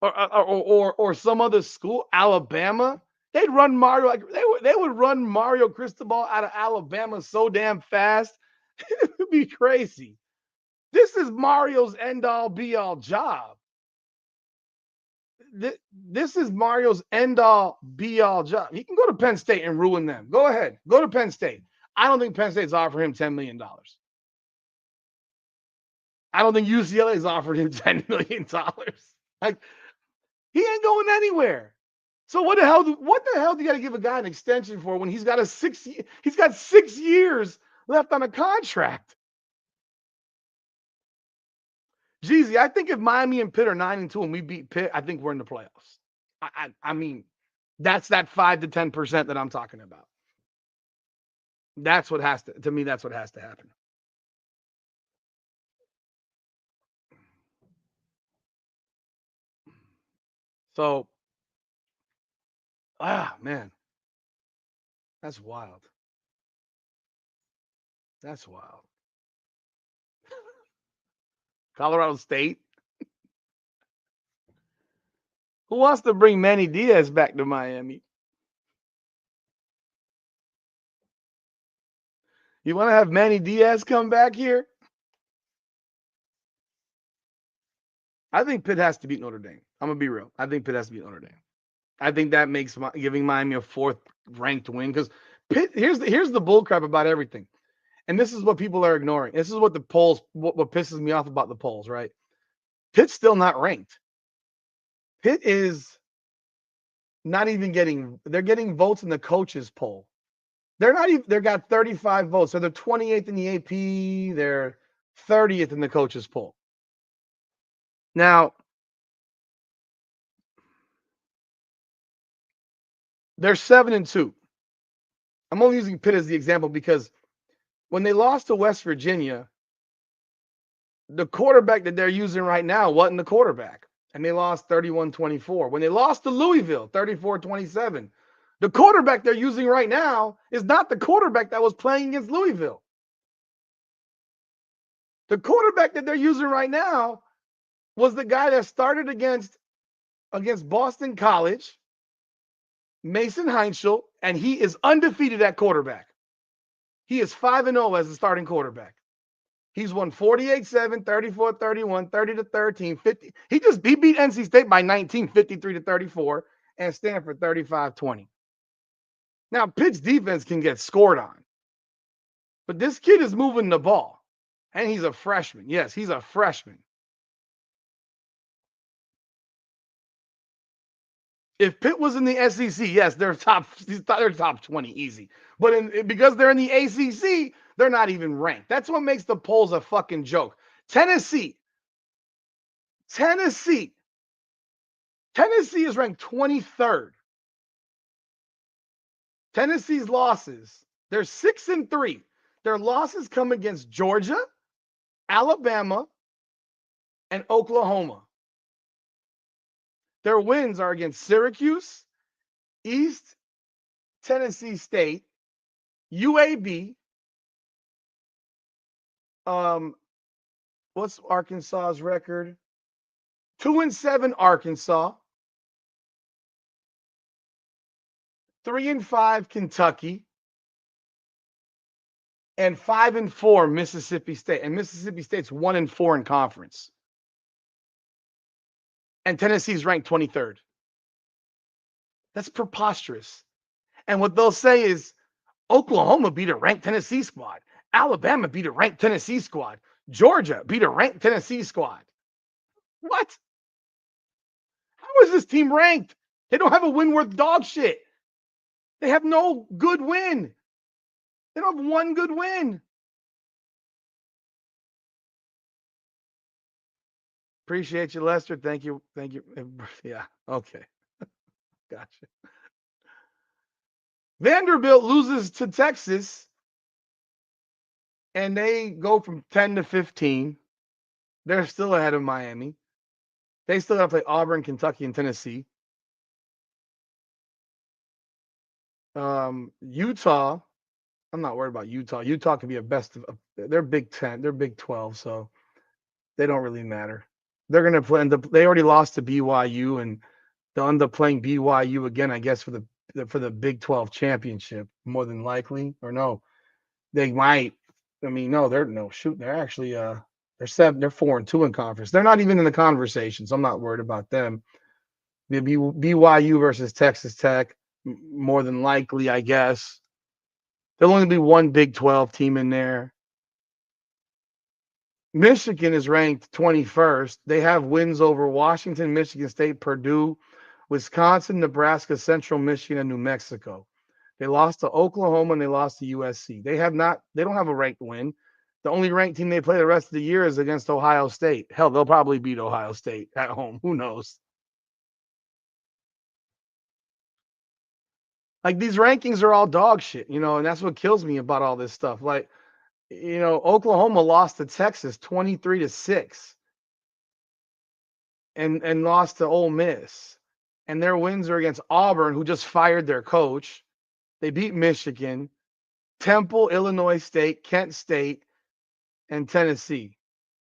or some other school, Alabama? They'd run Mario like they would run Mario Cristobal out of Alabama so damn fast. It would be crazy. This is Mario's end all be all job. This is Mario's end all be all job. He can go to Penn State and ruin them. Go ahead. Go to Penn State. I don't think Penn State's offered him $10 million. I don't think UCLA's offered him $10 million. Like, he ain't going anywhere. So what the hell do you got to give a guy an extension for when he's got 6 years left on a contract? Jeezy, I think if Miami and Pitt are 9-2 and we beat Pitt, I think we're in the playoffs. I mean, that's that 5 to 10% that I'm talking about. That's what has to me. That's what has to happen. So, man, that's wild. That's wild. Colorado State. Who wants to bring Manny Diaz back to Miami? You want to have Manny Diaz come back here? I think Pitt has to beat Notre Dame. I'm going to be real. I think Pitt has to beat Notre Dame. I think that makes giving Miami a fourth ranked win because Pitt, here's the bullcrap about everything. And this is what people are ignoring. This is what the polls, what pisses me off about the polls, right? Pitt's still not ranked. Pitt is not even they're getting votes in the coaches poll. They're got 35 votes. So they're 28th in the AP. They're 30th in the coaches poll. Now, they're 7-2. I'm only using Pitt as the example because when they lost to West Virginia, the quarterback that they're using right now wasn't the quarterback. And they lost 31-24. When they lost to Louisville, 34-27. The quarterback they're using right now is not the quarterback that was playing against Louisville. The quarterback that they're using right now was the guy that started against Boston College, Mason Heinschel, and he is undefeated at quarterback. He is 5-0 as the starting quarterback. He's won 48-7, 34-31, 30-13, 50. He beat NC State by 19, 53-34, and Stanford 35-20. Now, Pitt's defense can get scored on. But this kid is moving the ball. And he's a freshman. Yes, he's a freshman. If Pitt was in the SEC, yes, they're top 20 easy. But because they're in the ACC, they're not even ranked. That's what makes the polls a fucking joke. Tennessee Tennessee is ranked 23rd. Tennessee's losses, they're 6-3. Their losses come against Georgia, Alabama, and Oklahoma. Their wins are against Syracuse, East Tennessee State, UAB. What's Arkansas's record? 2-7 Arkansas, 3-5 Kentucky, and 5-4 Mississippi State. And Mississippi State's 1-4 in conference. And Tennessee's ranked 23rd. That's preposterous. And what they'll say is Oklahoma beat a ranked Tennessee squad. Alabama beat a ranked Tennessee squad. Georgia beat a ranked Tennessee squad. What? How is this team ranked? They don't have a win worth dog shit. They have no good win. They don't have one good win. Appreciate you, Lester. Thank you. Thank you. Yeah. Okay. Gotcha. Vanderbilt loses to Texas, and they go from 10 to 15. They're still ahead of Miami. They still got to play Auburn, Kentucky, and Tennessee. Utah, I'm not worried about Utah. Utah could be a best of. They're Big 10. They're Big 12, so they don't really matter. They're going to play. They already lost to BYU, and they'll end up playing BYU again, I guess, for the Big 12 championship, more than likely. Or no, they might. I mean, no, they're actually they're 4-2 in conference. They're not even in the conversation, so I'm not worried about them. The BYU versus Texas Tech, more than likely, I guess. There'll only be one Big 12 team in there. Michigan is ranked 21st. They have wins over Washington, Michigan State, Purdue, Wisconsin, Nebraska, Central Michigan, and New Mexico. They lost to Oklahoma and they lost to USC. They don't have a ranked win. The only ranked team they play the rest of the year is against Ohio State. Hell, they'll probably beat Ohio State at home. Who knows? Like, these rankings are all dog shit, and that's what kills me about all this stuff. Like, Oklahoma lost to Texas 23-6 and lost to Ole Miss. And their wins are against Auburn, who just fired their coach. They beat Michigan, Temple, Illinois State, Kent State, and Tennessee.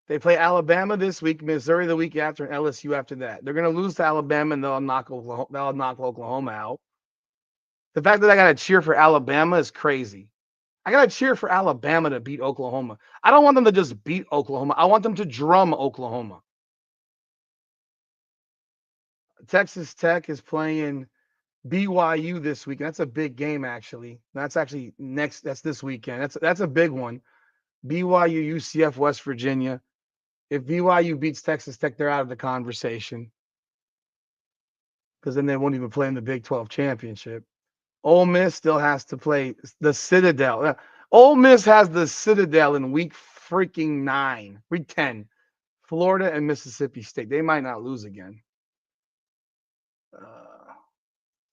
They play Alabama this week, Missouri the week after, and LSU after that. They're going to lose to Alabama, and they'll knock Oklahoma out. The fact that I got to cheer for Alabama is crazy. I got to cheer for Alabama to beat Oklahoma. I don't want them to just beat Oklahoma. I want them to drum Oklahoma. Texas Tech is playing BYU this week. That's a big game, actually. That's actually that's this weekend. That's a big one. BYU, UCF, West Virginia. If BYU beats Texas Tech, they're out of the conversation, because then they won't even play in the Big 12 championship. Ole Miss still has to play the Citadel. Ole Miss has the Citadel in week 10. Florida and Mississippi State. They might not lose again.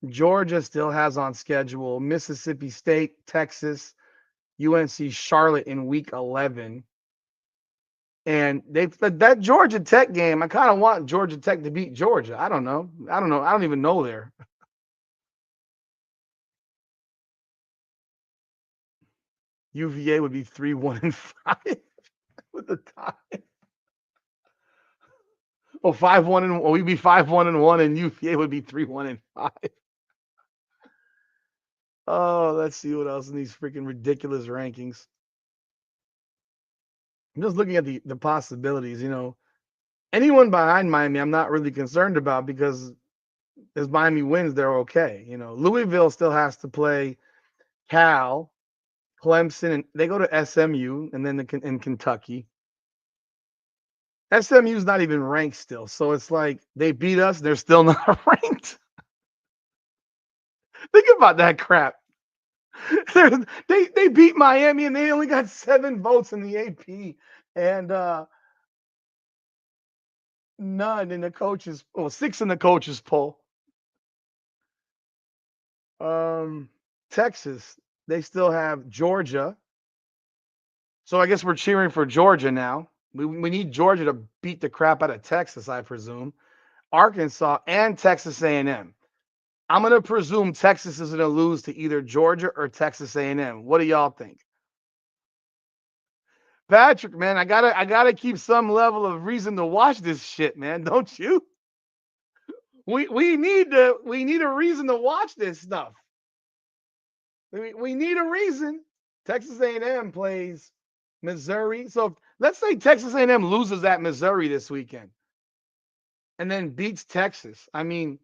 Georgia still has on schedule Mississippi State, Texas, UNC Charlotte in week 11. And that Georgia Tech game, I kind of want Georgia Tech to beat Georgia. I don't know. I don't even know there. UVA would be 3-1-5 with the tie. Oh, 5-1 we'd be 5-1-1, and UVA would be 3-1-5. Oh, let's see what else in these freaking ridiculous rankings. I'm just looking at the possibilities. Anyone behind Miami, I'm not really concerned about, because as Miami wins, they're okay. Louisville still has to play Cal, Clemson, and they go to SMU, and then in Kentucky. SMU's not even ranked still, so it's like they beat us, they're still not ranked. Think about that crap. They beat Miami, and they only got 7 votes in the AP, and None in the coaches. Well, 6 in the coaches poll. Um, Texas, they still have Georgia. So I guess we're cheering for Georgia now. We need Georgia to beat the crap out of Texas, I presume. Arkansas and Texas A&M. I'm gonna presume Texas is gonna lose to either Georgia or Texas A&M. What do y'all think? Patrick, man, I gotta keep some level of reason to watch this shit, man. Don't you? We need a reason to watch this stuff. We need a reason. Texas A&M plays Missouri. So let's say Texas A&M loses at Missouri this weekend and then beats Texas. I mean,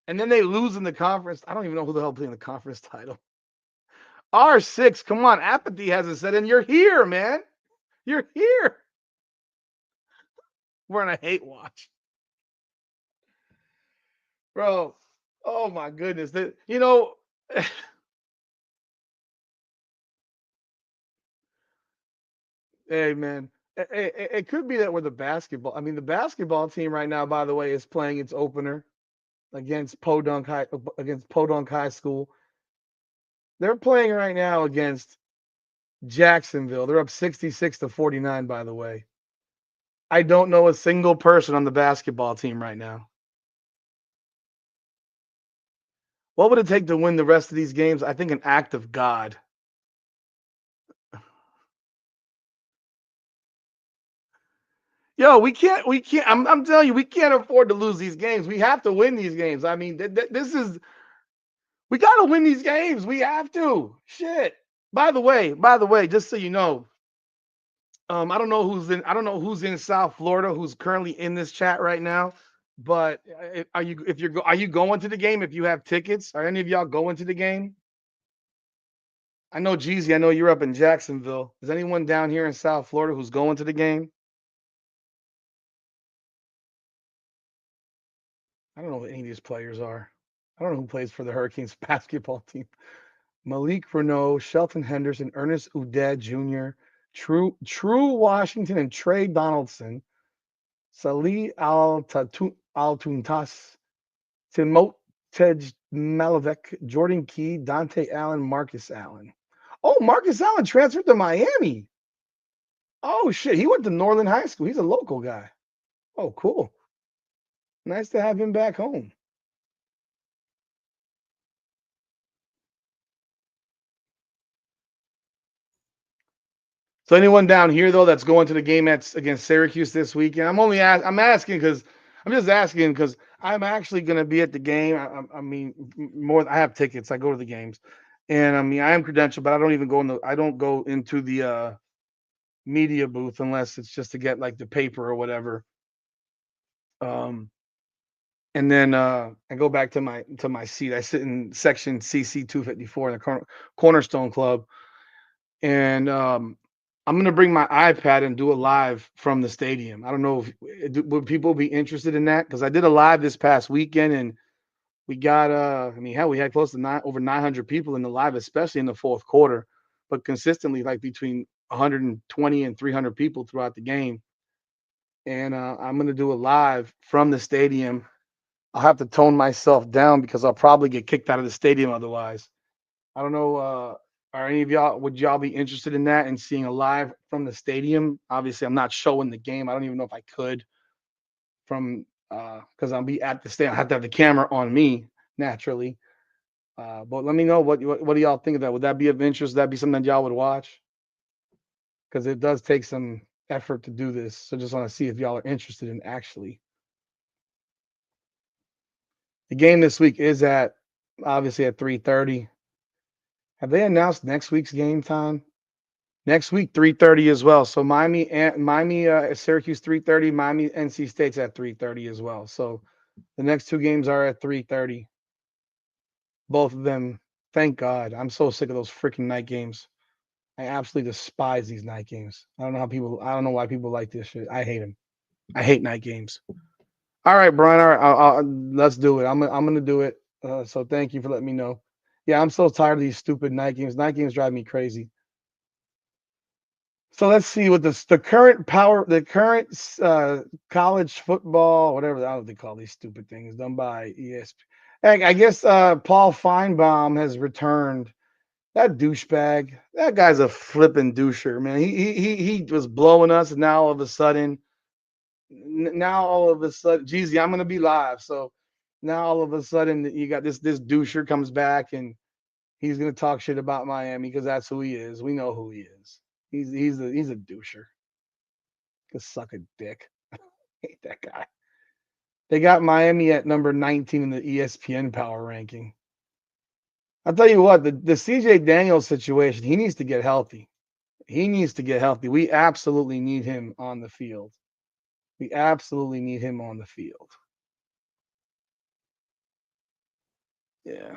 and then they lose in the conference. I don't even know who the hell playing the conference title. R6, come on. Apathy hasn't set in. You're here, man. You're here. We're on a hate watch. Bro, oh my goodness. Hey, man. It could be that we're the basketball. I mean, the basketball team right now, by the way, is playing its opener against Podunk High School. They're playing right now against Jacksonville. They're up 66-49, by the way. I don't know a single person on the basketball team right now. What would it take to win the rest of these games? I think an act of God. Yo, we can't. I'm telling you, we can't afford to lose these games. We have to win these games. I mean, we got to win these games. We have to. Shit. By the way, just so you know, I don't know who's in South Florida who's currently in this chat right now. But are you going to the game if you have tickets? Are any of y'all going to the game? I know Jeezy, I know you're up in Jacksonville. Is anyone down here in South Florida who's going to the game? I don't know what any of these players are. I don't know who plays for the Hurricanes basketball team. Malik Renault, Shelton Henderson, Ernest Udet Jr., True Washington, and Trey Donaldson, Salih Altuntas, Timotej Malavek, Jordan Key, Dante Allen, Marcus Allen. Oh, Marcus Allen transferred to Miami. Oh shit, he went to Northern High School. He's a local guy. Oh, cool. Nice to have him back home. So anyone down here though that's going to the game against Syracuse this weekend? I'm asking because I'm actually going to be at the game. I mean, I have tickets. I go to the games, and I mean I am credentialed, but I don't go into the media booth unless it's just to get like the paper or whatever. And then I go back to my seat. I sit in section CC 254 in the Cornerstone Club, and I'm gonna bring my iPad and do a live from the stadium. I don't know if would people be interested in that because I did a live this past weekend and we got I mean hell we had close to over 900 people in the live, especially in the fourth quarter, but consistently like between 120 and 300 people throughout the game. And I'm gonna do a live from the stadium. I'll have to tone myself down because I'll probably get kicked out of the stadium otherwise. I don't know. Are any of y'all would y'all be interested in that and seeing a live from the stadium? Obviously, I'm not showing the game. I don't even know if I could from because I'll be at the stadium. I have to have the camera on me naturally. But let me know what do y'all think of that? Would that be of interest? Would that be something that y'all would watch? Because it does take some effort to do this. So just want to see if y'all are interested in actually. The game this week is obviously at 3:30. Have they announced next week's game time? Next week, 3:30 as well. So Miami, Syracuse 3:30. Miami, NC State's at 3:30 as well. So the next two games are at 3:30. Both of them. Thank God. I'm so sick of those freaking night games. I absolutely despise these night games. I don't know why people like this shit. I hate them. I hate night games. All right, Brian. All right, let's do it. I'm gonna do it. So thank you for letting me know. Yeah, I'm so tired of these stupid night games. Night games drive me crazy. So let's see what the current college football, whatever I don't they call these stupid things done by ESPN. I guess Paul Feinbaum has returned. That douchebag. That guy's a flipping doucher, man. He was blowing us, and now all of a sudden, Jeezy, I'm gonna be live. So now all of a sudden you got this doucher comes back and he's gonna talk shit about Miami because that's who he is. We know who he is. He's a doucher. Can suck a dick. Hate that guy. They got Miami at number 19 in the ESPN power ranking. I'll tell you what, the CJ Daniels situation, he needs to get healthy. He needs to get healthy. We absolutely need him on the field. We absolutely need him on the field. Yeah.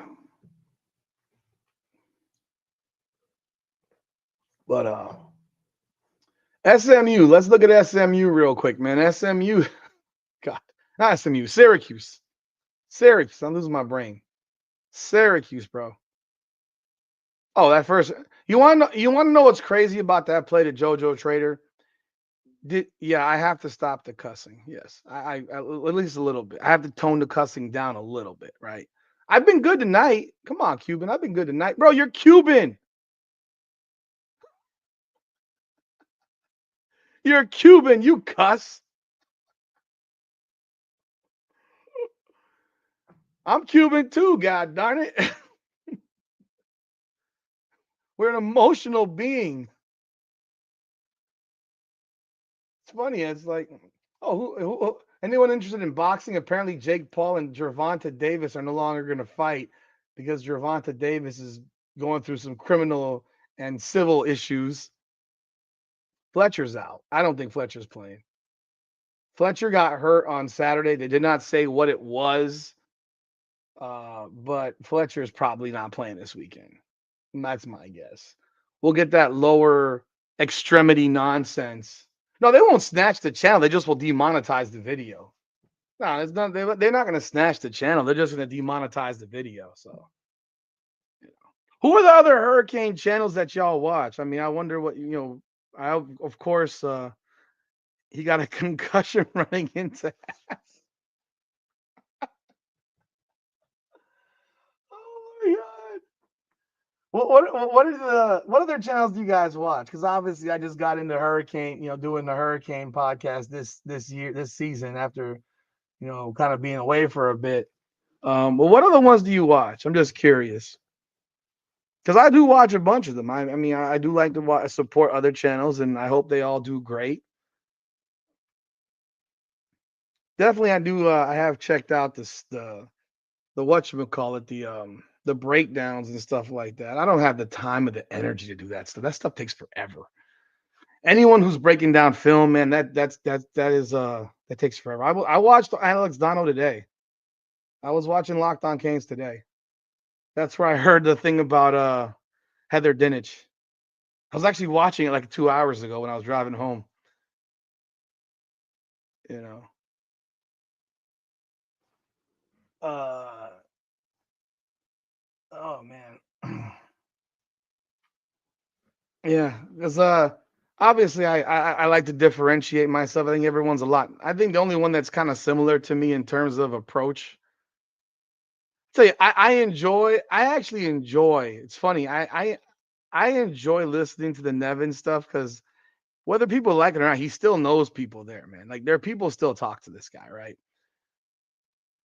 But SMU, let's look at SMU real quick, man. SMU, God, not SMU, Syracuse. Syracuse, I'm losing my brain. Syracuse, bro. Oh, that first. You want to know what's crazy about that play to JoJo Trader? Yeah, I have to stop the cussing. Yes, at least a little bit. I have to tone the cussing down a little bit, right? I've been good tonight. Come on, Cuban. I've been good tonight, bro. You're Cuban. You're Cuban. You cuss. I'm Cuban too. God darn it. We're an emotional being. It's funny. It's like, oh, anyone interested in boxing? Apparently, Jake Paul and Gervonta Davis are no longer going to fight because Gervonta Davis is going through some criminal and civil issues. Fletcher's out. I don't think Fletcher's playing. Fletcher got hurt on Saturday. They did not say what it was, but Fletcher is probably not playing this weekend. That's my guess. We'll get that lower extremity nonsense. No, they won't snatch the channel. They just will demonetize the video. No, it's not. They're not going to snatch the channel. They're just going to demonetize the video. So, who are the other hurricane channels that y'all watch? I mean, I wonder what you know. I of course he got a concussion running into. Oh my god! What other channels do you guys watch? Because obviously I just got into hurricane, doing the hurricane podcast this season after kind of being away for a bit. Well, what other ones do you watch? I'm just curious because I do watch a bunch of them. I mean, I do like to support other channels, and I hope they all do great. Definitely, I do. I have checked out the whatchamacallit, the breakdowns and stuff like that. I don't have the time or the energy to do that stuff. That stuff takes forever. Anyone who's breaking down film, man, that takes forever. I watched Alex Dono today. I was watching Locked On Canes today. That's where I heard the thing about Heather Dinich. I was actually watching it like 2 hours ago when I was driving home. You know. Uh oh man. Yeah, because obviously I like to differentiate myself. I think everyone's a lot. I think the only one that's kind of similar to me in terms of approach. Tell you, I actually enjoy. It's funny. I enjoy listening to the Nevin stuff because whether people like it or not, he still knows people there, man. Like there are people still talk to this guy, right?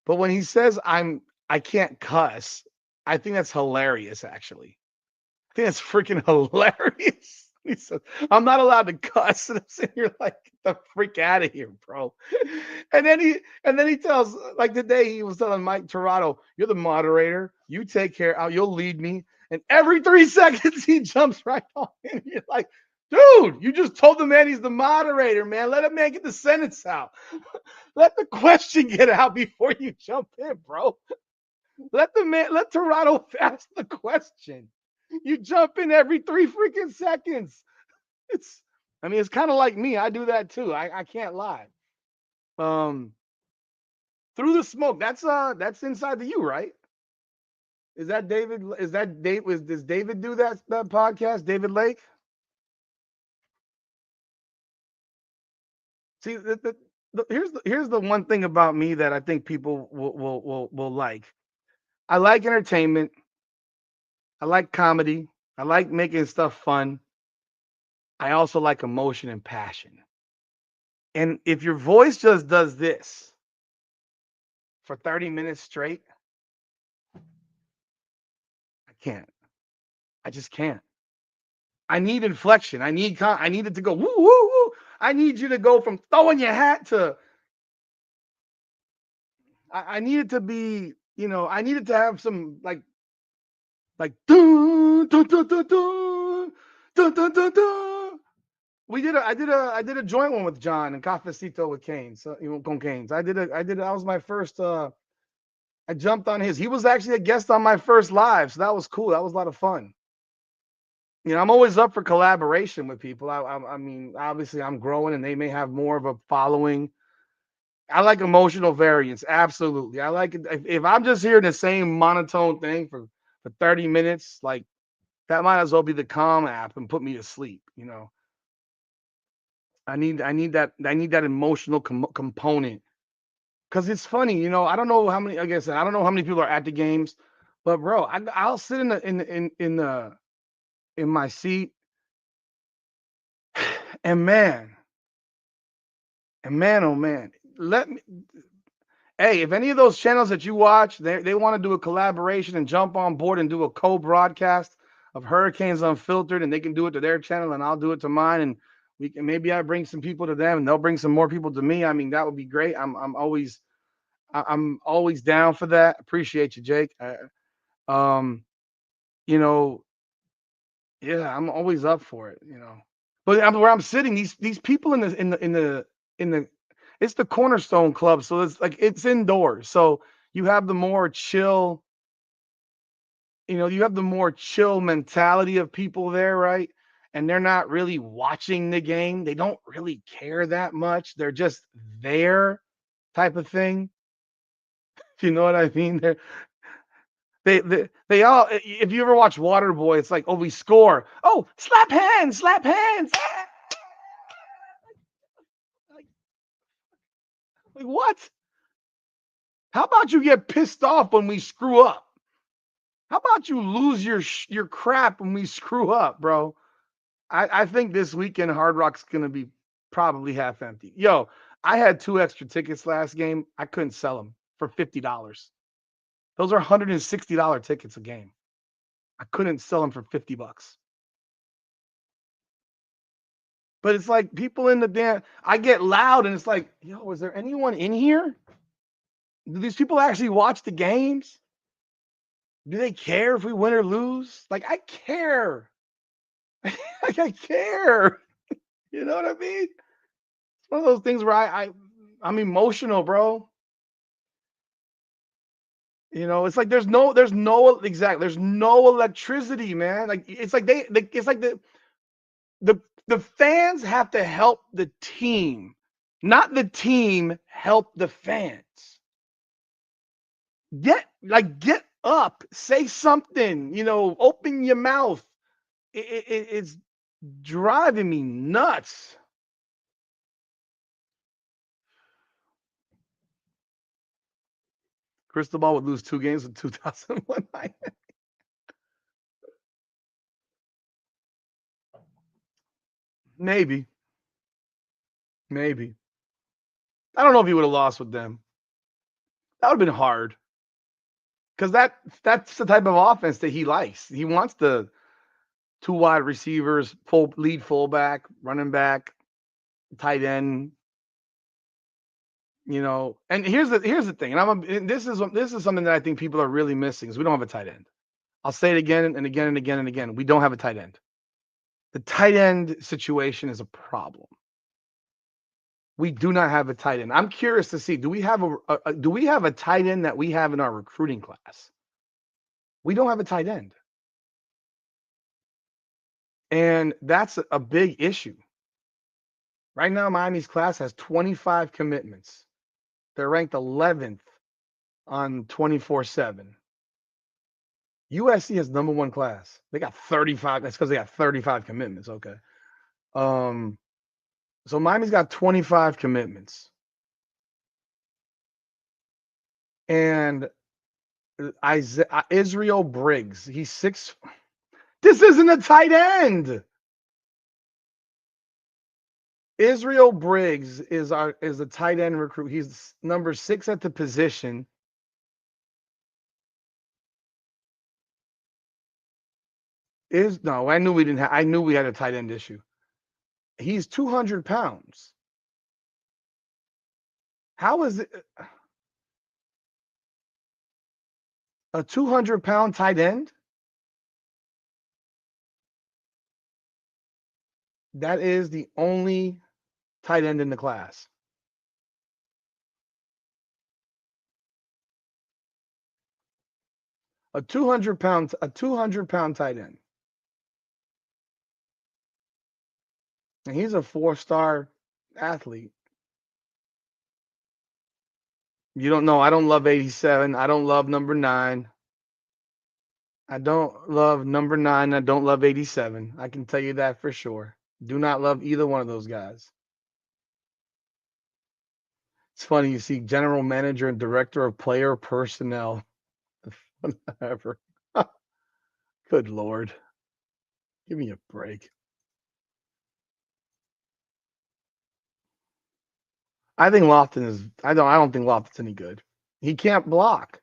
But when he says I can't cuss, I think that's hilarious. Actually, I think that's freaking hilarious. He says, I'm not allowed to cuss. And I'm sitting here like, get the freak out of here, bro. And then he tells, like today he was telling Mike Torado, you're the moderator. You take care. You'll lead me. And every 3 seconds he jumps right on in. You're like, dude, you just told the man he's the moderator, man. Let him man get the sentence out. Let the question get out before you jump in, bro. Let Torado ask the question. You jump in every 3 freaking seconds. It's kind of like me. I do that too. I can't lie. Um, through the smoke. That's inside the U, right? Is that David? Is that Dave? Does David do that podcast? David Lake? See, here's the one thing about me that I think people will like. I like entertainment. I like comedy. I like making stuff fun. I also like emotion and passion. And if your voice just does this for 30 minutes straight, I can't. I just can't. I need inflection. I need it to go woo woo woo. I need you to go from throwing your hat to I need it to be, I need it to have some like dun, dun, dun, dun, dun, dun, dun, dun, dun. I did a joint one with John and Cafecito with Canes, con Canes. That was my first I jumped on his. He was actually a guest on my first live, so that was cool. That was a lot of fun. I'm always up for collaboration with people. I mean, obviously I'm growing and they may have more of a following. I like emotional variance. Absolutely. I like it. If I'm just hearing the same monotone thing for 30 minutes, like that might as well be the Calm app and put me to sleep. I need that emotional component because it's funny. I don't know how many. Like I said, I don't know how many people are at the games, but bro, I'll sit in my seat and man, oh man, let me. Hey, if any of those channels that you watch, they want to do a collaboration and jump on board and do a co-broadcast of Hurricanes Unfiltered, and they can do it to their channel, and I'll do it to mine, and maybe I bring some people to them, and they'll bring some more people to me. I mean, that would be great. I'm always down for that. Appreciate you, Jake. Um, you know, yeah, I'm always up for it. But where I'm sitting, these people in the it's the Cornerstone Club, so it's indoors. So you have the more chill, you have the more chill mentality of people there, right? And they're not really watching the game. They don't really care that much. They're just there type of thing. You know what I mean? They all if you ever watch Waterboy, it's like, oh, we score. Oh, slap hands, slap hands. Ah! Like, like what? How about you get pissed off when we screw up? How about you lose your crap when we screw up, bro? I think this weekend Hard Rock's gonna be probably half empty. Yo, I had 2 extra tickets last game. I couldn't sell them for $50. Those are $160 tickets a game. I couldn't sell them for $50. But it's like people in the damn. I get loud and it's like, yo, is there anyone in here? Do these people actually watch the games? Do they care if we win or lose? Like I care. Like I care. You know what I mean? It's one of those things where I'm emotional, bro. It's like there's no electricity, man. Like it's like it's like the fans have to help the team, not the team help the fans. Get up, say something, open your mouth. It's driving me nuts. Cristobal would lose 2 games in 2001. Maybe, maybe. I don't know if he would have lost with them. That would have been hard because that's the type of offense that he likes. He wants the two wide receivers, full lead fullback, running back, tight end. And here's the thing, and this is something that I think people are really missing is we don't have a tight end. I'll say it again and again and again and again. We don't have a tight end. The tight end situation is a problem. We do not have a tight end. I'm curious to see, do we have a tight end that we have in our recruiting class? We don't have a tight end. And that's a big issue. Right now, Miami's class has 25 commitments. They're ranked 11th on 24/7. USC has number one class. They got 35. That's because they got 35 commitments. Okay. So Miami's got 25 commitments. And Israel Briggs, he's 6. This isn't a tight end. Israel Briggs is a tight end recruit. He's number 6 at the position. I knew we had a tight end issue. He's 200 pounds. How is it a 200-pound tight end? That is the only tight end in the class. A 200-pound tight end. And he's a 4-star athlete. You don't know. I don't love 87. I don't love number 9. I don't love number 9. I don't love 87. I can tell you that for sure. Do not love either one of those guys. It's funny, you see general manager and director of player personnel. Whatever. Good Lord. Give me a break. I don't think Lofton's any good. He can't block.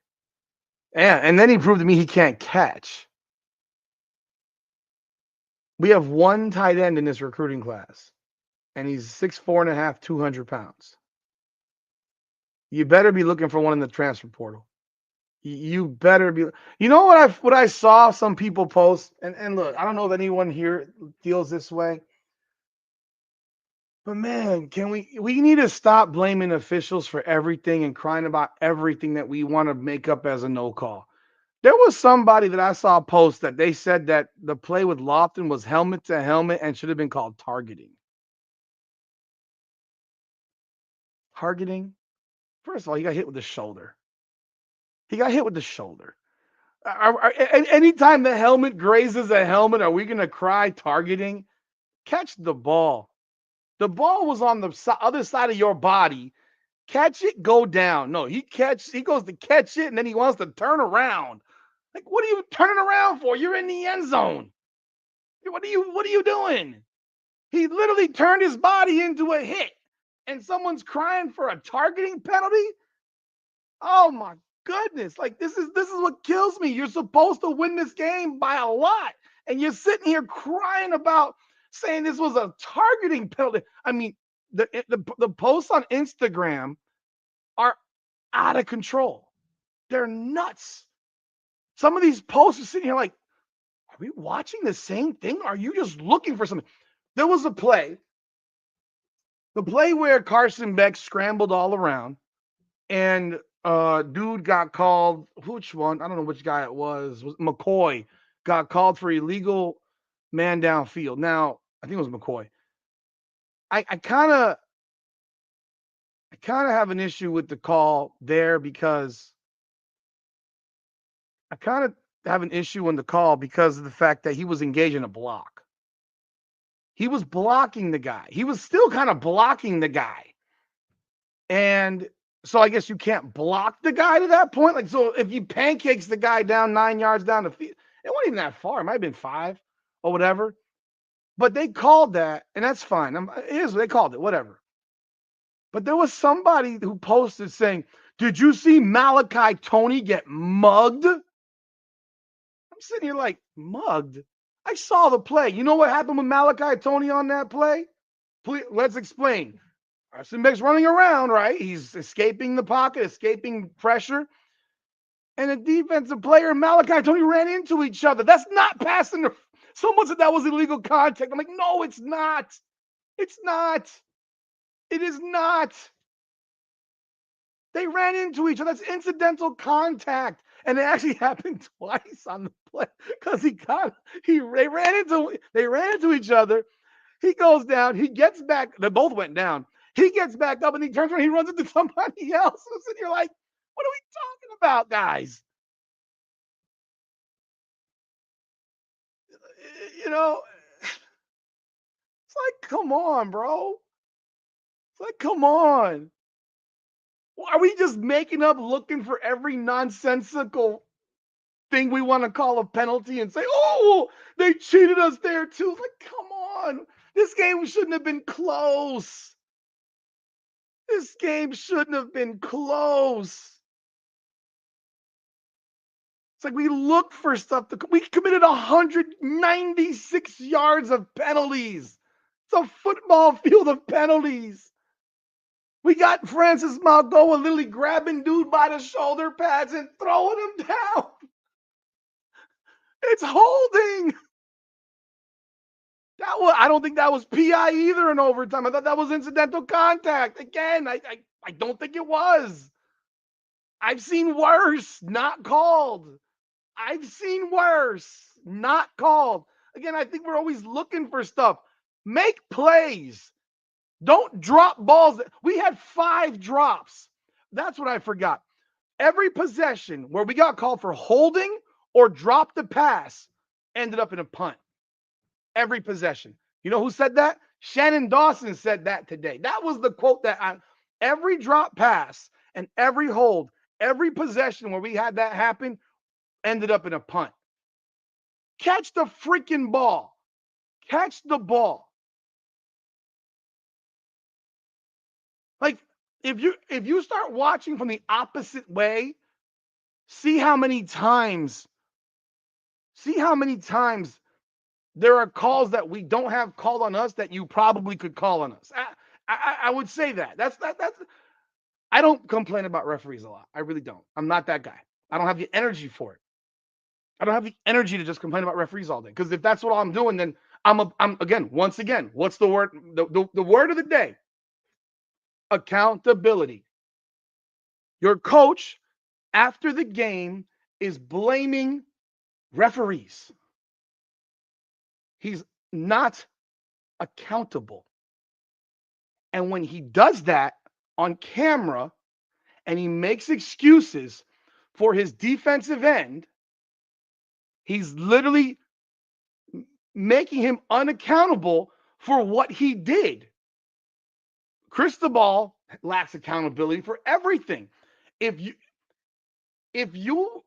And then he proved to me he can't catch. We have one tight end in this recruiting class, and he's 6'4.5", 200 pounds. You better be looking for one in the transfer portal. You better be. You know what I saw some people post, and look, I don't know if anyone here feels this way, but man, we need to stop blaming officials for everything and crying about everything that we want to make up as a no call. There was somebody that I saw post that they said that the play with Lofton was helmet to helmet and should have been called targeting. Targeting? First of all, he got hit with the shoulder. He got hit with the shoulder. Anytime the helmet grazes a helmet, are we going to cry targeting? Catch the ball. The ball was on the other side of your body. Catch it, go down. No, he goes to catch it, and then he wants to turn around. Like, what are you turning around for? You're in the end zone. What are you doing? He literally turned his body into a hit, and someone's crying for a targeting penalty. Oh my goodness! Like this is what kills me. You're supposed to win this game by a lot, and you're sitting here crying about saying this was a targeting penalty. I mean, the posts on Instagram are out of control. They're nuts. Some of these posts are sitting here like, are we watching the same thing? Are you just looking for something? There was a play. The play where Carson Beck scrambled all around and dude got called. Which one? I don't know which guy it was. McCoy got called for illegal man downfield. Now, I think it was McCoy. I kind of have an issue with the call there because I kind of have an issue in the call because of the fact that he was engaged in a block. He was blocking the guy. He was still kind of blocking the guy. And so I guess you can't block the guy to that point. Like, so if you pancakes the guy down 9 yards down the field, it wasn't even that far. It might have been 5 or whatever. But they called that, and that's fine. It is what they called it, whatever. But there was somebody who posted saying, did you see Malachi Tony get mugged? I'm sitting here like, mugged? I saw the play. You know what happened with Malachi Tony on that play? Please, let's explain. Carson Beck's running around, right? He's escaping the pocket, escaping pressure. And a defensive player, Malachi Tony, ran into each other. That's not passing. Someone said that was illegal contact. I'm like, no, it's not. It's not. It is not. They ran into each other. That's incidental contact. And it actually happened twice on the play because they ran into each other. He goes down. He gets back. They both went down. He gets back up and he turns around. He runs into somebody else. And you're like, what are we talking about, guys? You know, it's like, come on, bro. It's like, come on. Are we just making up looking for every nonsensical thing we want to call a penalty and say, oh, they cheated us there too? It's like, come on. This game shouldn't have been close. This game shouldn't have been close. It's like we look for stuff we committed 196 yards of penalties. It's a football field of penalties. We got Francis Malgoa literally grabbing dude by the shoulder pads and throwing him down. It's holding. I don't think that was PI either in overtime. I thought that was incidental contact. Again, I don't think it was. I've seen worse, not called. I've seen worse, not called. Again, I think we're always looking for stuff. Make plays. Don't drop balls. We had 5 drops. That's what I forgot. Every possession where we got called for holding or dropped the pass ended up in a punt. Every possession. You know who said that? Shannon Dawson said that today. That was the quote every drop pass and every hold, every possession where we had that happen ended up in a punt. Catch the freaking ball. Catch the ball. Like if you start watching from the opposite way, see how many times there are calls that we don't have called on us that you probably could call on us. I would say that. That's I don't complain about referees a lot. I really don't. I'm not that guy. I don't have the energy for it. I don't have the energy to just complain about referees all day. Because if that's what I'm doing, then I'm again, once again, what's the word? The word of the day. Accountability. Your coach after the game is blaming referees. He's not accountable. And when he does that on camera and he makes excuses for his defensive end, he's literally making him unaccountable for what he did. Cristobal lacks accountability for everything. If any of you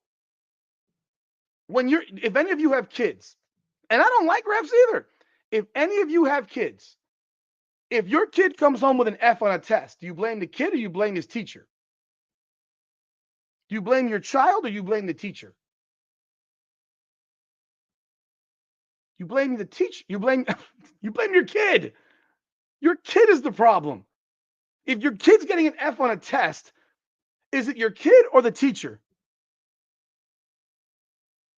have kids, and I don't like refs either. If any of you have kids, if your kid comes home with an F on a test, do you blame the kid or you blame his teacher? Do you blame your child or you blame the teacher? You blame the teacher. You blame your kid. Your kid is the problem. If your kid's getting an F on a test, is it your kid or the teacher?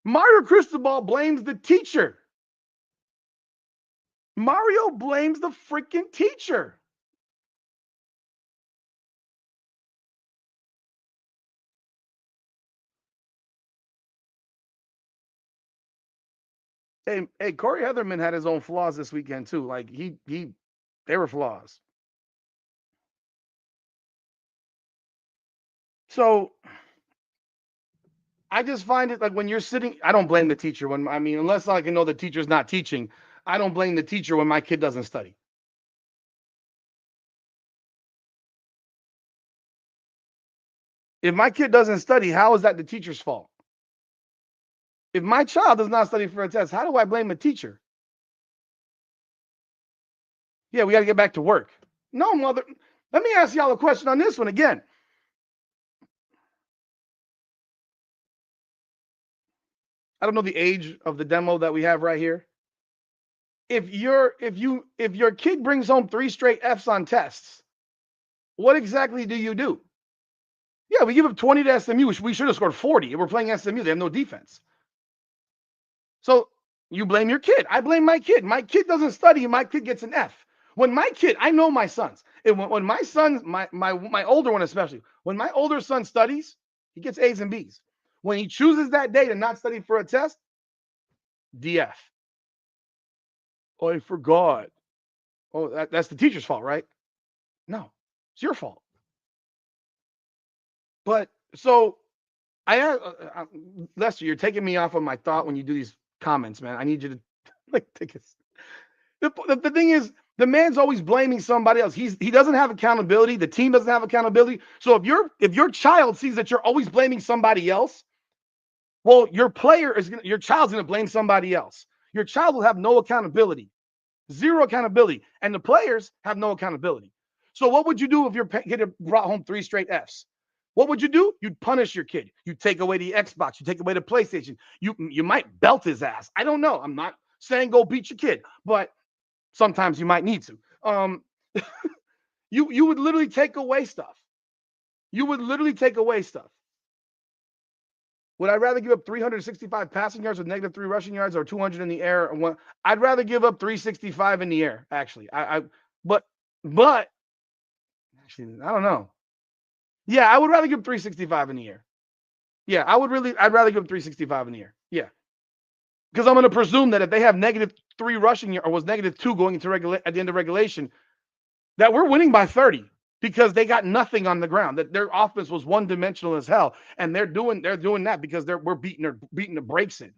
Mario Cristobal blames the teacher. Mario blames the freaking teacher. Hey, Corey Heatherman had his own flaws this weekend too. Like they were flaws. So I just find it like when you're sitting, I don't blame the teacher unless I can know the teacher's not teaching, I don't blame the teacher when my kid doesn't study. If my kid doesn't study, how is that the teacher's fault? If my child does not study for a test, how do I blame the teacher? Yeah, we got to get back to work. No, mother. Let me ask y'all a question on this one again. I don't know the age of the demo that we have right here. If your kid brings home 3 straight Fs on tests, what exactly do you do? Yeah, we give up 20 to SMU. We should have scored 40. We're playing SMU. They have no defense. So you blame your kid. I blame my kid. My kid doesn't study. My kid gets an F. When my kid, I know my sons. When my sons, my older one especially, when my older son studies, he gets A's and B's. When he chooses that day to not study for a test, DF. Oh, I forgot. Oh, that's the teacher's fault, right? No, it's your fault. But so Lester, you're taking me off of my thought when you do these comments, man. I need you to take this. The thing is, The man's always blaming somebody else. He doesn't have accountability. The team doesn't have accountability. So if your child sees that you're always blaming somebody else, well, your child's gonna blame somebody else. Your child will have no accountability, zero accountability, and the players have no accountability. So what would you do if your kid brought home 3 straight Fs? What would you do? You'd punish your kid. You take away the Xbox. You take away the PlayStation. You might belt his ass. I don't know. I'm not saying go beat your kid, but sometimes you might need to. You would literally take away stuff. You would literally take away stuff. Would I rather give up 365 passing yards with -3 rushing yards or 200 in the air? Or one? I'd rather give up 365 in the air, actually. But actually, I don't know. Yeah, I would rather give 365 in the air. Yeah, I'd rather give 365 in the air. Yeah. Because I'm going to presume that if they have -3 rushing or was -2 going into at the end of regulation, that we're winning by 30 because they got nothing on the ground. That their offense was one-dimensional as hell, and they're doing that because we're beating the brakes in.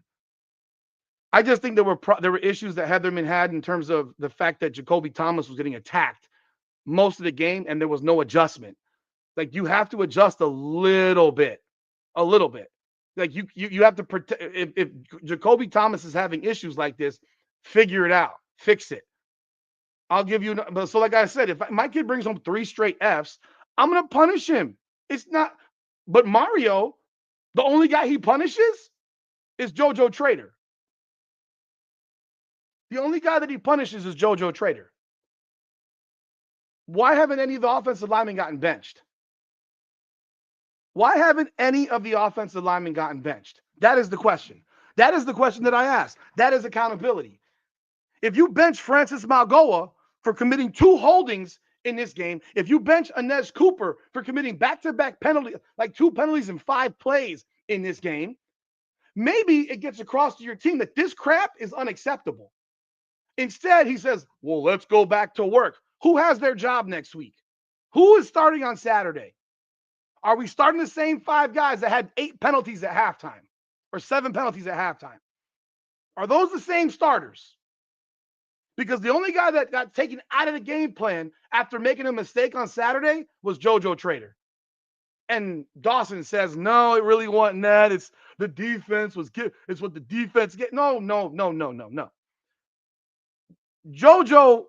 I just think there were issues that Heatherman had in terms of the fact that Jacoby Thomas was getting attacked most of the game, and there was no adjustment. Like, you have to adjust a little bit. Like, you have to protect. If Jacoby Thomas is having issues like this, figure it out, fix it. I'll give you. But so, like I said, if my kid brings home 3 straight Fs, I'm gonna punish him. It's not. But Mario, the only guy he punishes is JoJo Trader. The only guy that he punishes is JoJo Trader. Why haven't any of the offensive linemen gotten benched? Why haven't any of the offensive linemen gotten benched? That is the question. That is the question that I asked. That is accountability. If you bench Francis Malgoa for committing 2 holdings in this game, if you bench Inez Cooper for committing back-to-back penalties, like 2 penalties in 5 plays in this game, maybe it gets across to your team that this crap is unacceptable. Instead, he says, well, let's go back to work. Who has their job next week? Who is starting on Saturday? Are we starting the same 5 guys that had 8 penalties at halftime or 7 penalties at halftime? Are those the same starters? Because the only guy that got taken out of the game plan after making a mistake on Saturday was JoJo Trader. And Dawson says, no, it really wasn't that. It's the defense it's what the defense get. No. JoJo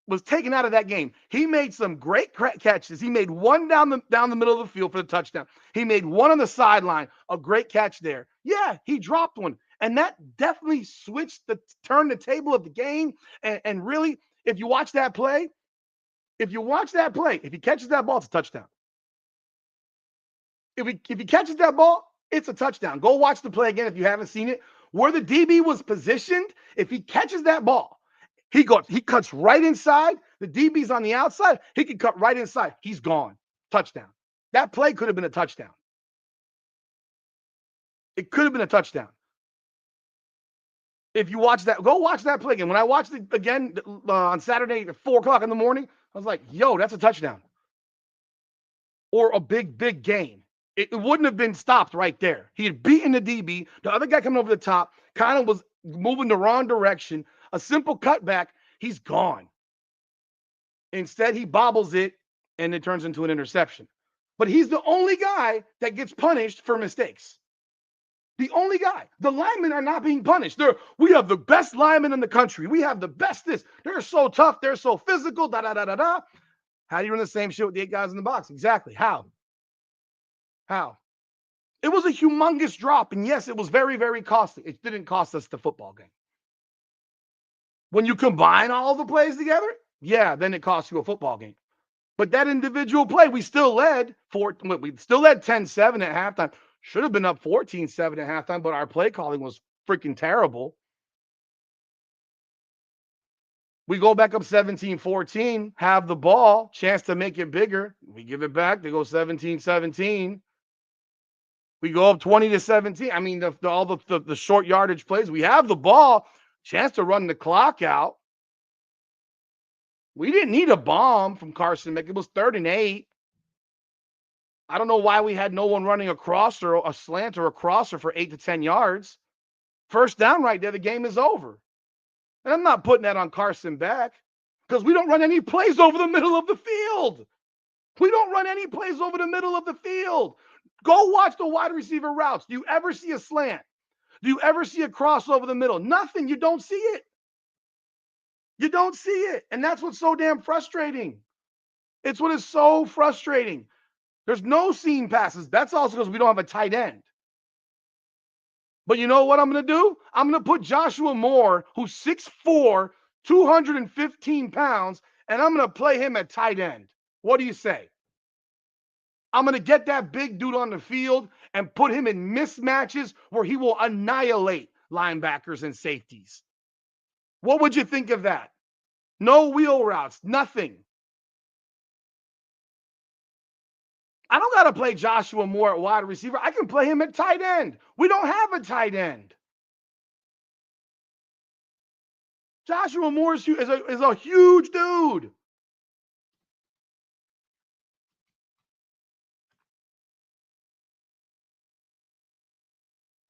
was taken out of that game. He made some great catches. He made one down the middle of the field for the touchdown. He made one on the sideline, a great catch there. Yeah, he dropped one. And that definitely turned the table of the game. And really, if you watch that play, if he catches that ball, it's a touchdown. If he catches that ball, it's a touchdown. Go watch the play again if you haven't seen it. Where the DB was positioned, if he catches that ball, he cuts right inside. The DB's on the outside. He can cut right inside. He's gone. Touchdown. That play could have been a touchdown. It could have been a touchdown. If you watch that, go watch that play again. When I watched it again on Saturday at 4 o'clock in the morning, I was like, yo, that's a touchdown. Or a big gain. It wouldn't have been stopped right there. He had beaten the DB. The other guy coming over the top kind of was moving the wrong direction. A simple cutback, he's gone. Instead, he bobbles it, and it turns into an interception. But he's the only guy that gets punished for mistakes. The only guy. The linemen are not being punished. We have the best linemen in the country. We have the best this. They're so tough. They're so physical. Da-da-da-da-da. How do you run the same shit with the 8 guys in the box? Exactly. How? It was a humongous drop. And yes, it was very, very costly. It didn't cost us the football game. When you combine all the plays together, yeah, then it costs you a football game. But that individual play, we still led 10-7 at halftime. Should have been up 14-7 at halftime, but our play calling was freaking terrible. We go back up 17-14, have the ball, chance to make it bigger. We give it back. They go 17-17. We go up 20-17. I mean, all the short yardage plays. We have the ball, chance to run the clock out. We didn't need a bomb from Carson Beck. It was 3rd and 8. I don't know why we had no one running a crosser, a slant, or a crosser for 8 to 10 yards. First down right there, the game is over. And I'm not putting that on Carson Beck. because we don't run any plays over the middle of the field. We don't run any plays over the middle of the field. Go watch the wide receiver routes. Do you ever see a slant? Do you ever see a cross over the middle? Nothing. You don't see it. You don't see it. And that's what's so damn frustrating. It's what is so frustrating. There's no seam passes. That's also because we don't have a tight end. But you know what I'm going to do? I'm going to put Joshua Moore, who's 6'4", 215 pounds, and I'm going to play him at tight end. What do you say? I'm going to get that big dude on the field and put him in mismatches where he will annihilate linebackers and safeties. What would you think of that? No wheel routes, nothing. I don't got to play Joshua Moore at wide receiver. I can play him at tight end. We don't have a tight end. Joshua Moore is a huge dude.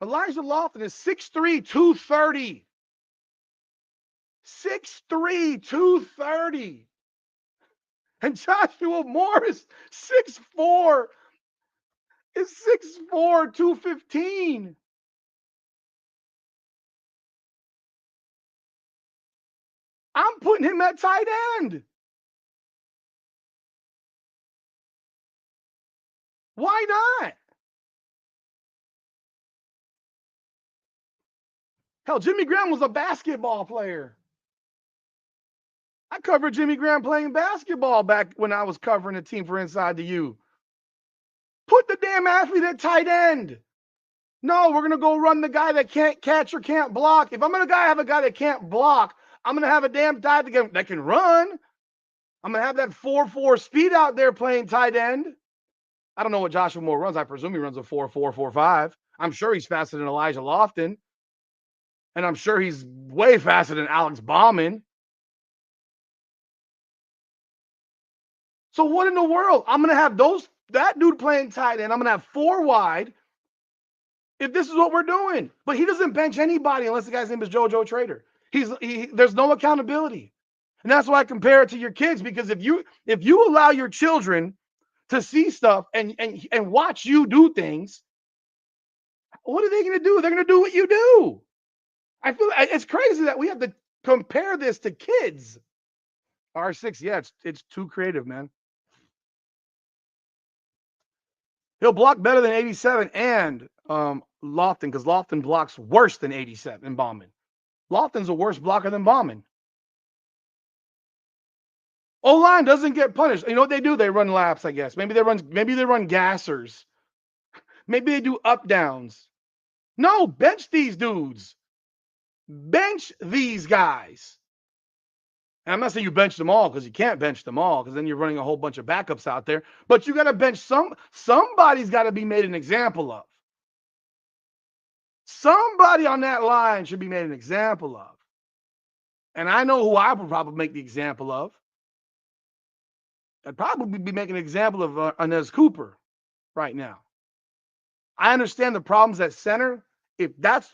Elijah Lofton is 6'3", 230. 6'3", 230. And Joshua Moore is 6'4", 215. I'm putting him at tight end. Why not? Hell, Jimmy Graham was a basketball player. I covered Jimmy Graham playing basketball back when I was covering a team for Inside the U. Put the damn athlete at tight end. No, we're going to go run the guy that can't catch or can't block. If I'm going to have a guy that can't block, I'm going to have a damn guy that can run. I'm going to have that 4.4 speed out there playing tight end. I don't know what Joshua Moore runs. I presume he runs a 4.4, 4.5. I'm sure he's faster than Elijah Lofton. And I'm sure he's way faster than Alex Bauman. So what in the world? I'm going to have that dude playing tight end. I'm going to have 4 wide if this is what we're doing. But he doesn't bench anybody unless the guy's name is JoJo Trader. There's no accountability. And that's why I compare it to your kids, because if you allow your children to see stuff and watch you do things, what are they going to do? They're going to do what you do. I feel it's crazy that we have to compare this to kids. R6, yeah, it's too creative, man. He'll block better than 87 and Lofton, because Lofton blocks worse than 87 and Bauman. Lofton's a worse blocker than Bauman. O-line doesn't get punished. You know what they do? They run laps, I guess. Maybe they run gassers. Maybe they do up downs. No, bench these dudes. Bench these guys. And I'm not saying you bench them all, because you can't bench them all, because then you're running a whole bunch of backups out there. But you got to bench somebody's got to be made an example of. Somebody on that line should be made an example of. And I know who I would probably make the example of. I'd probably be making an example of Inez Cooper right now. I understand the problems at center. If that's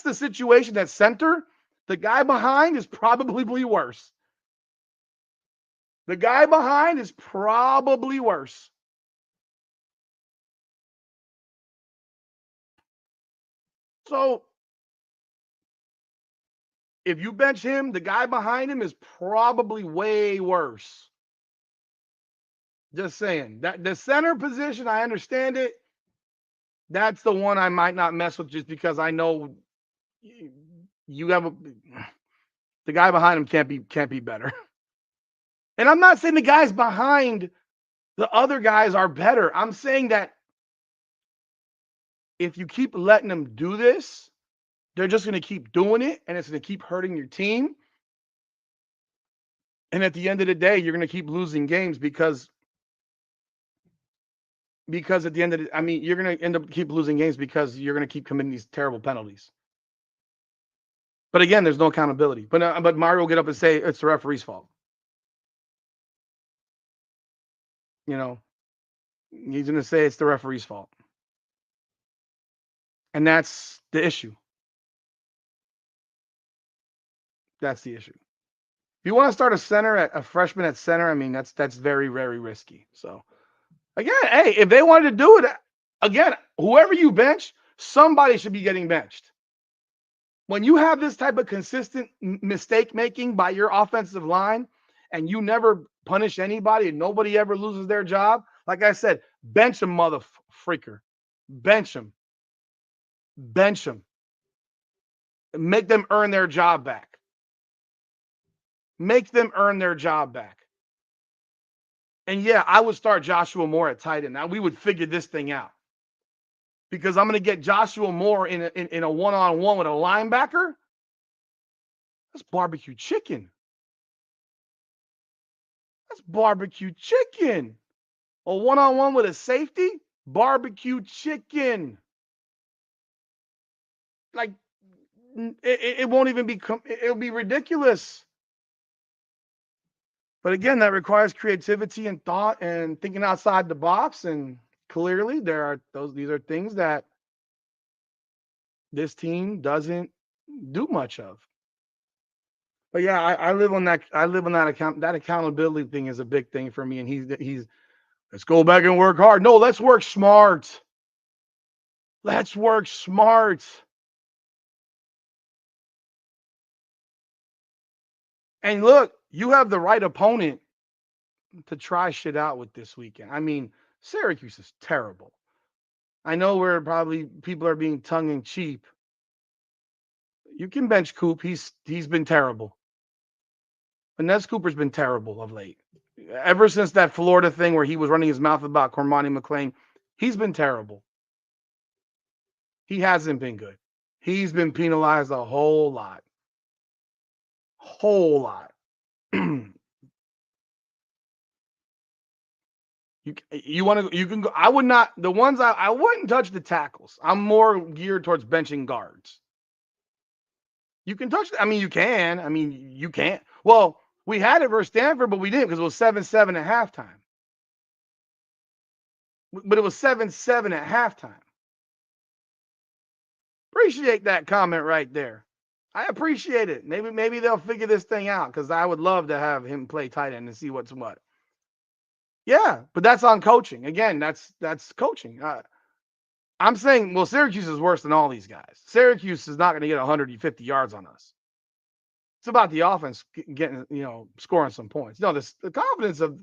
the situation at center, the guy behind is probably worse. The guy behind is probably worse. So if you bench him, the guy behind him is probably way worse. Just saying. That the center position, I understand it. That's the one I might not mess with, just because I know you have the guy behind him can't be better. And I'm not saying the guys behind the other guys are better. I'm saying that if you keep letting them do this, they're just going to keep doing it, and it's going to keep hurting your team. And at the end of the day, you're going to keep losing games because at the end of you're going to end up keep losing games because you're going to keep committing these terrible penalties. But again, there's no accountability. But Mario will get up and say it's the referee's fault. You know, he's going to say it's the referee's fault. And that's the issue. That's the issue. you want to start a freshman at center, I mean, that's very, very risky. So again, hey, if they wanted to do it, again, whoever you bench, somebody should be getting benched. When you have this type of consistent mistake making by your offensive line and you never punish anybody and nobody ever loses their job, like I said, bench them, mother freaker. Bench them. Bench them. Make them earn their job back. Make them earn their job back. And yeah, I would start Joshua Moore at tight end. Now we would figure this thing out. Because I'm going to get Joshua Moore in a one-on-one with a linebacker. That's barbecue chicken. That's barbecue chicken. A one-on-one with a safety, barbecue chicken. Like, it won't even become, it'll be ridiculous. But again, that requires creativity and thought and thinking outside the box. And clearly these are things that this team doesn't do much of. But yeah, I live on that. I live on that account. That accountability thing is a big thing for me. And he's let's go back and work hard. No, let's work smart. Let's work smart. And look, you have the right opponent to try shit out with this weekend. I mean, Syracuse is terrible. I know where probably people are being tongue in cheek. You can bench Coop. He's been terrible. Inez Cooper's been terrible of late. Ever since that Florida thing where he was running his mouth about Cormani McClain, he's been terrible. He hasn't been good. He's been penalized a whole lot. Whole lot. You want to, you can go. I would not, the ones I wouldn't touch the tackles. I'm more geared towards benching guards. You can touch, I mean, you can. I mean, you can't. Well, we had it versus Stanford, but we didn't because it was 7-7 at halftime. But it was 7-7 at halftime. Appreciate that comment right there. I appreciate it. Maybe they'll figure this thing out because I would love to have him play tight end and see what's what. Yeah, but that's on coaching. Again, that's coaching. I'm saying, well, Syracuse is worse than all these guys. Syracuse is not going to get 150 yards on us. It's about the offense getting, scoring some points. No, the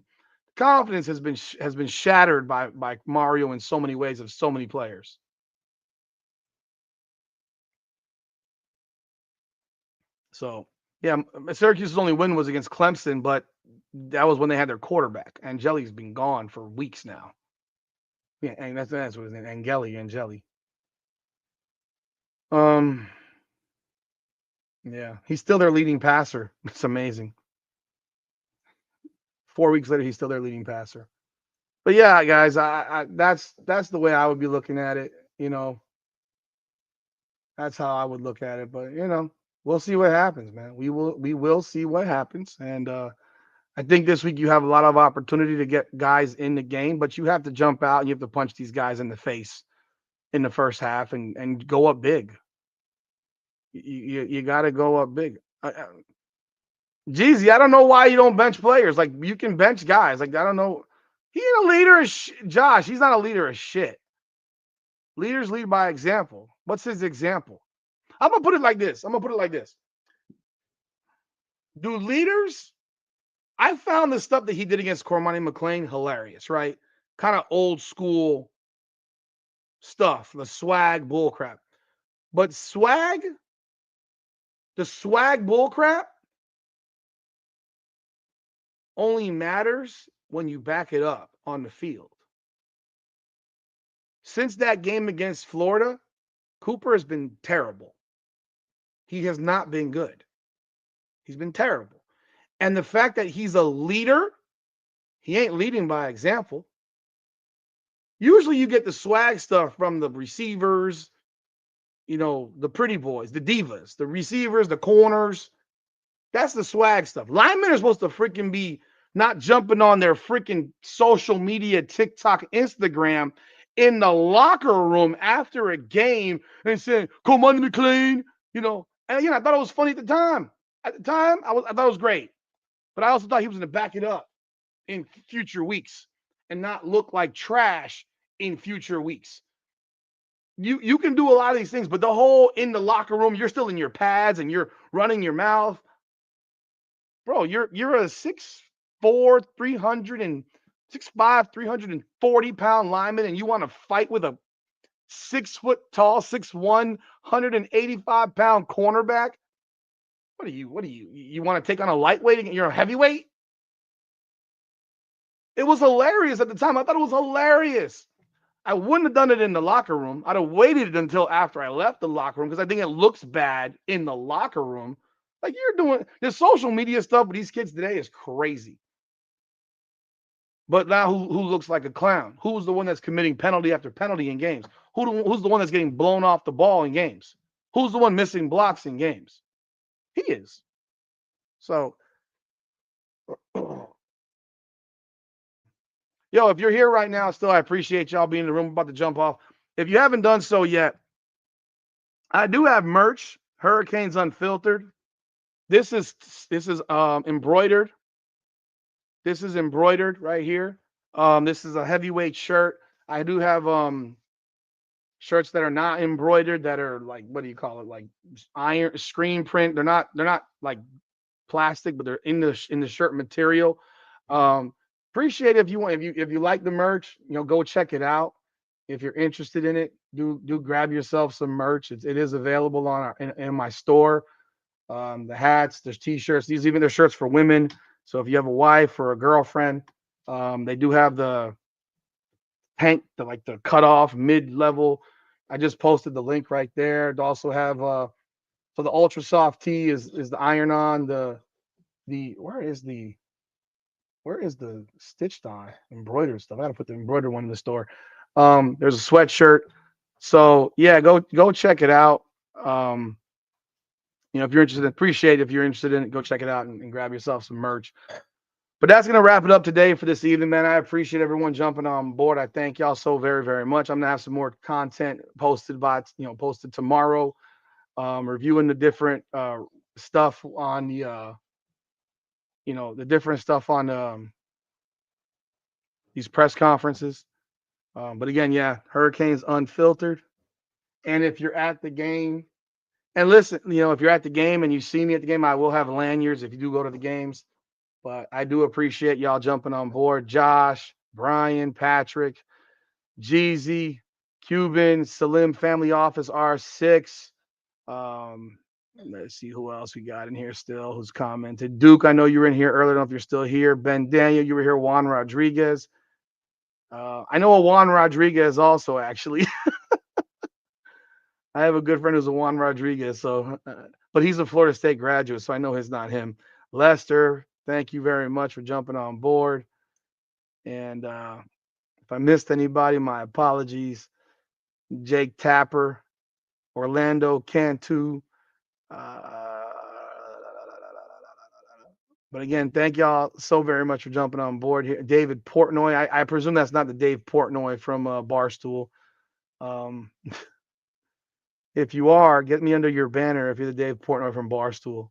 confidence has been shattered by Mario in so many ways of so many players. So yeah, Syracuse's only win was against Clemson, but that was when they had their quarterback. Angeli's been gone for weeks now. Yeah, and that's what his name, Angeli. Yeah, he's still their leading passer. It's amazing. 4 weeks later, he's still their leading passer. But yeah, guys, I that's the way I would be looking at it. That's how I would look at it. But we'll see what happens, man. We will see what happens. And I think this week you have a lot of opportunity to get guys in the game, but you have to jump out and you have to punch these guys in the face in the first half and go up big. You got to go up big. Jeezy, I don't know why you don't bench players. Like, you can bench guys. Like, I don't know. He ain't a leader of Josh, he's not a leader of shit. Leaders lead by example. What's his example? I'm going to put it like this. Do leaders, I found the stuff that he did against Cormani McClain hilarious, right? Kind of old school stuff, the swag bullcrap. But the swag bullcrap only matters when you back it up on the field. Since that game against Florida, Cooper has been terrible. He has not been good. He's been terrible. And the fact that he's a leader, he ain't leading by example. Usually you get the swag stuff from the receivers, the pretty boys, the divas, the receivers, the corners. That's the swag stuff. Linemen are supposed to freaking be not jumping on their freaking social media, TikTok, Instagram in the locker room after a game and saying, "Come on, McClain," And again, I thought it was funny at the time. At the time, I thought it was great. But I also thought he was going to back it up in future weeks and not look like trash in future weeks. You can do a lot of these things, but the whole in the locker room, you're still in your pads and you're running your mouth. Bro, you're a 6'4", 340 pound lineman, and you want to fight with a 6 foot tall, 6'1", 185-pound cornerback? What are you? You want to take on a lightweight? You're a heavyweight? It was hilarious at the time. I thought it was hilarious. I wouldn't have done it in the locker room. I'd have waited until after I left the locker room because I think it looks bad in the locker room. Like you're doing the social media stuff with these kids today is crazy. But now who looks like a clown? Who's the one that's committing penalty after penalty in games? Who's the one that's getting blown off the ball in games? Who's the one missing blocks in games? He is. So, yo, if you're here right now, still, I appreciate y'all being in the room. I'm about to jump off. If you haven't done so yet, I do have merch, Hurricanes Unfiltered. This is embroidered. This is embroidered right here. This is a heavyweight shirt. I do have shirts that are not embroidered, that are like, what do you call it? Like iron screen print. They're not like plastic, but they're in the shirt material. Appreciate it if you want, if you like the merch, go check it out. If you're interested in it, do grab yourself some merch. It is available on in my store. The hats, there's t-shirts. There's shirts for women. So if you have a wife or a girlfriend, they do have the tank, the cutoff mid-level. I just posted the link right there. They also have so the ultra soft tee is the iron-on. Where is the stitched on embroidered stuff? I gotta put the embroidered one in the store. There's a sweatshirt. So yeah, go check it out. If you're interested, appreciate it. If you're interested in it, go check it out and grab yourself some merch. But that's going to wrap it up today for this evening, man. I appreciate everyone jumping on board. I thank y'all so very, very much. I'm going to have some more content posted tomorrow, reviewing the different stuff on the, the different stuff on these press conferences. But again, yeah, Hurricanes Unfiltered. And if you're at the game, and listen, if you're at the game and you see me at the game, I will have lanyards if you do go to the games. But I do appreciate y'all jumping on board. Josh, Brian, Patrick, Jeezy, Cuban, Salim Family Office R6. Let's see who else we got in here still who's commented. Duke, I know you were in here earlier. I don't know if you're still here. Ben Daniel, you were here. Juan Rodriguez. I know a Juan Rodriguez also, actually. I have a good friend who's a Juan Rodriguez, but he's a Florida State graduate, so I know it's not him. Lester, thank you very much for jumping on board. And if I missed anybody, my apologies. Jake Tapper, Orlando Cantu. But again, thank y'all so very much for jumping on board here. David Portnoy. I presume that's not the Dave Portnoy from Barstool. If you are, get me under your banner if you're the Dave Portnoy from Barstool.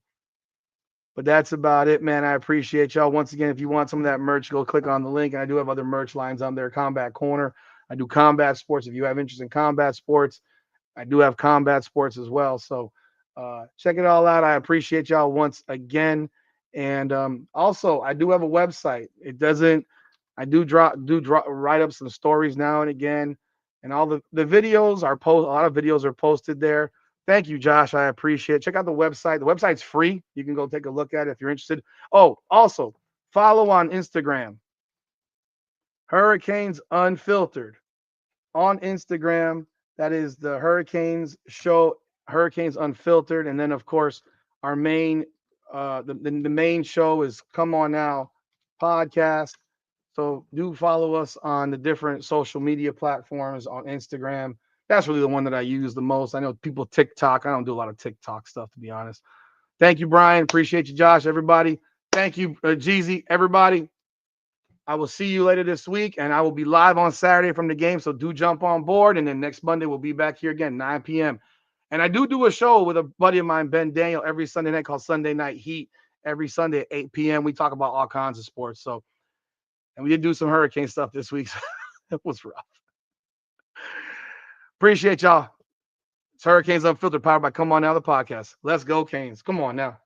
But that's about it, man. I appreciate y'all. Once again, if you want some of that merch, go click on the link. And I do have other merch lines on there. Combat Corner. I do combat sports. If you have interest in combat sports, I do have combat sports as well. So check it all out. I appreciate y'all once again. And also, I do have a website. I do write up some stories now and again. And all the videos are a lot of videos are posted there. Thank you, Josh. I appreciate it. Check out the website. The website's free. You can go take a look at it if you're interested. Oh, also, follow on Instagram. Hurricanes Unfiltered. On Instagram, that is the Hurricanes show, Hurricanes Unfiltered. And then, of course, our main, the main show is Come On Now podcast. So do follow us on the different social media platforms on Instagram. That's really the one that I use the most. I know people TikTok. I don't do a lot of TikTok stuff, to be honest. Thank you, Brian. Appreciate you, Josh. Everybody. Thank you, Jeezy. Everybody. I will see you later this week, and I will be live on Saturday from the game. So do jump on board, and then next Monday we'll be back here again, 9 p.m. And I do a show with a buddy of mine, Ben Daniel, every Sunday night called Sunday Night Heat. every Sunday at 8 p.m. We talk about all kinds of sports. So, and we did do some hurricane stuff this week. So it was rough. Appreciate y'all. It's Hurricanes Unfiltered, powered by Come On Now, the podcast. Let's go, Canes. Come on now.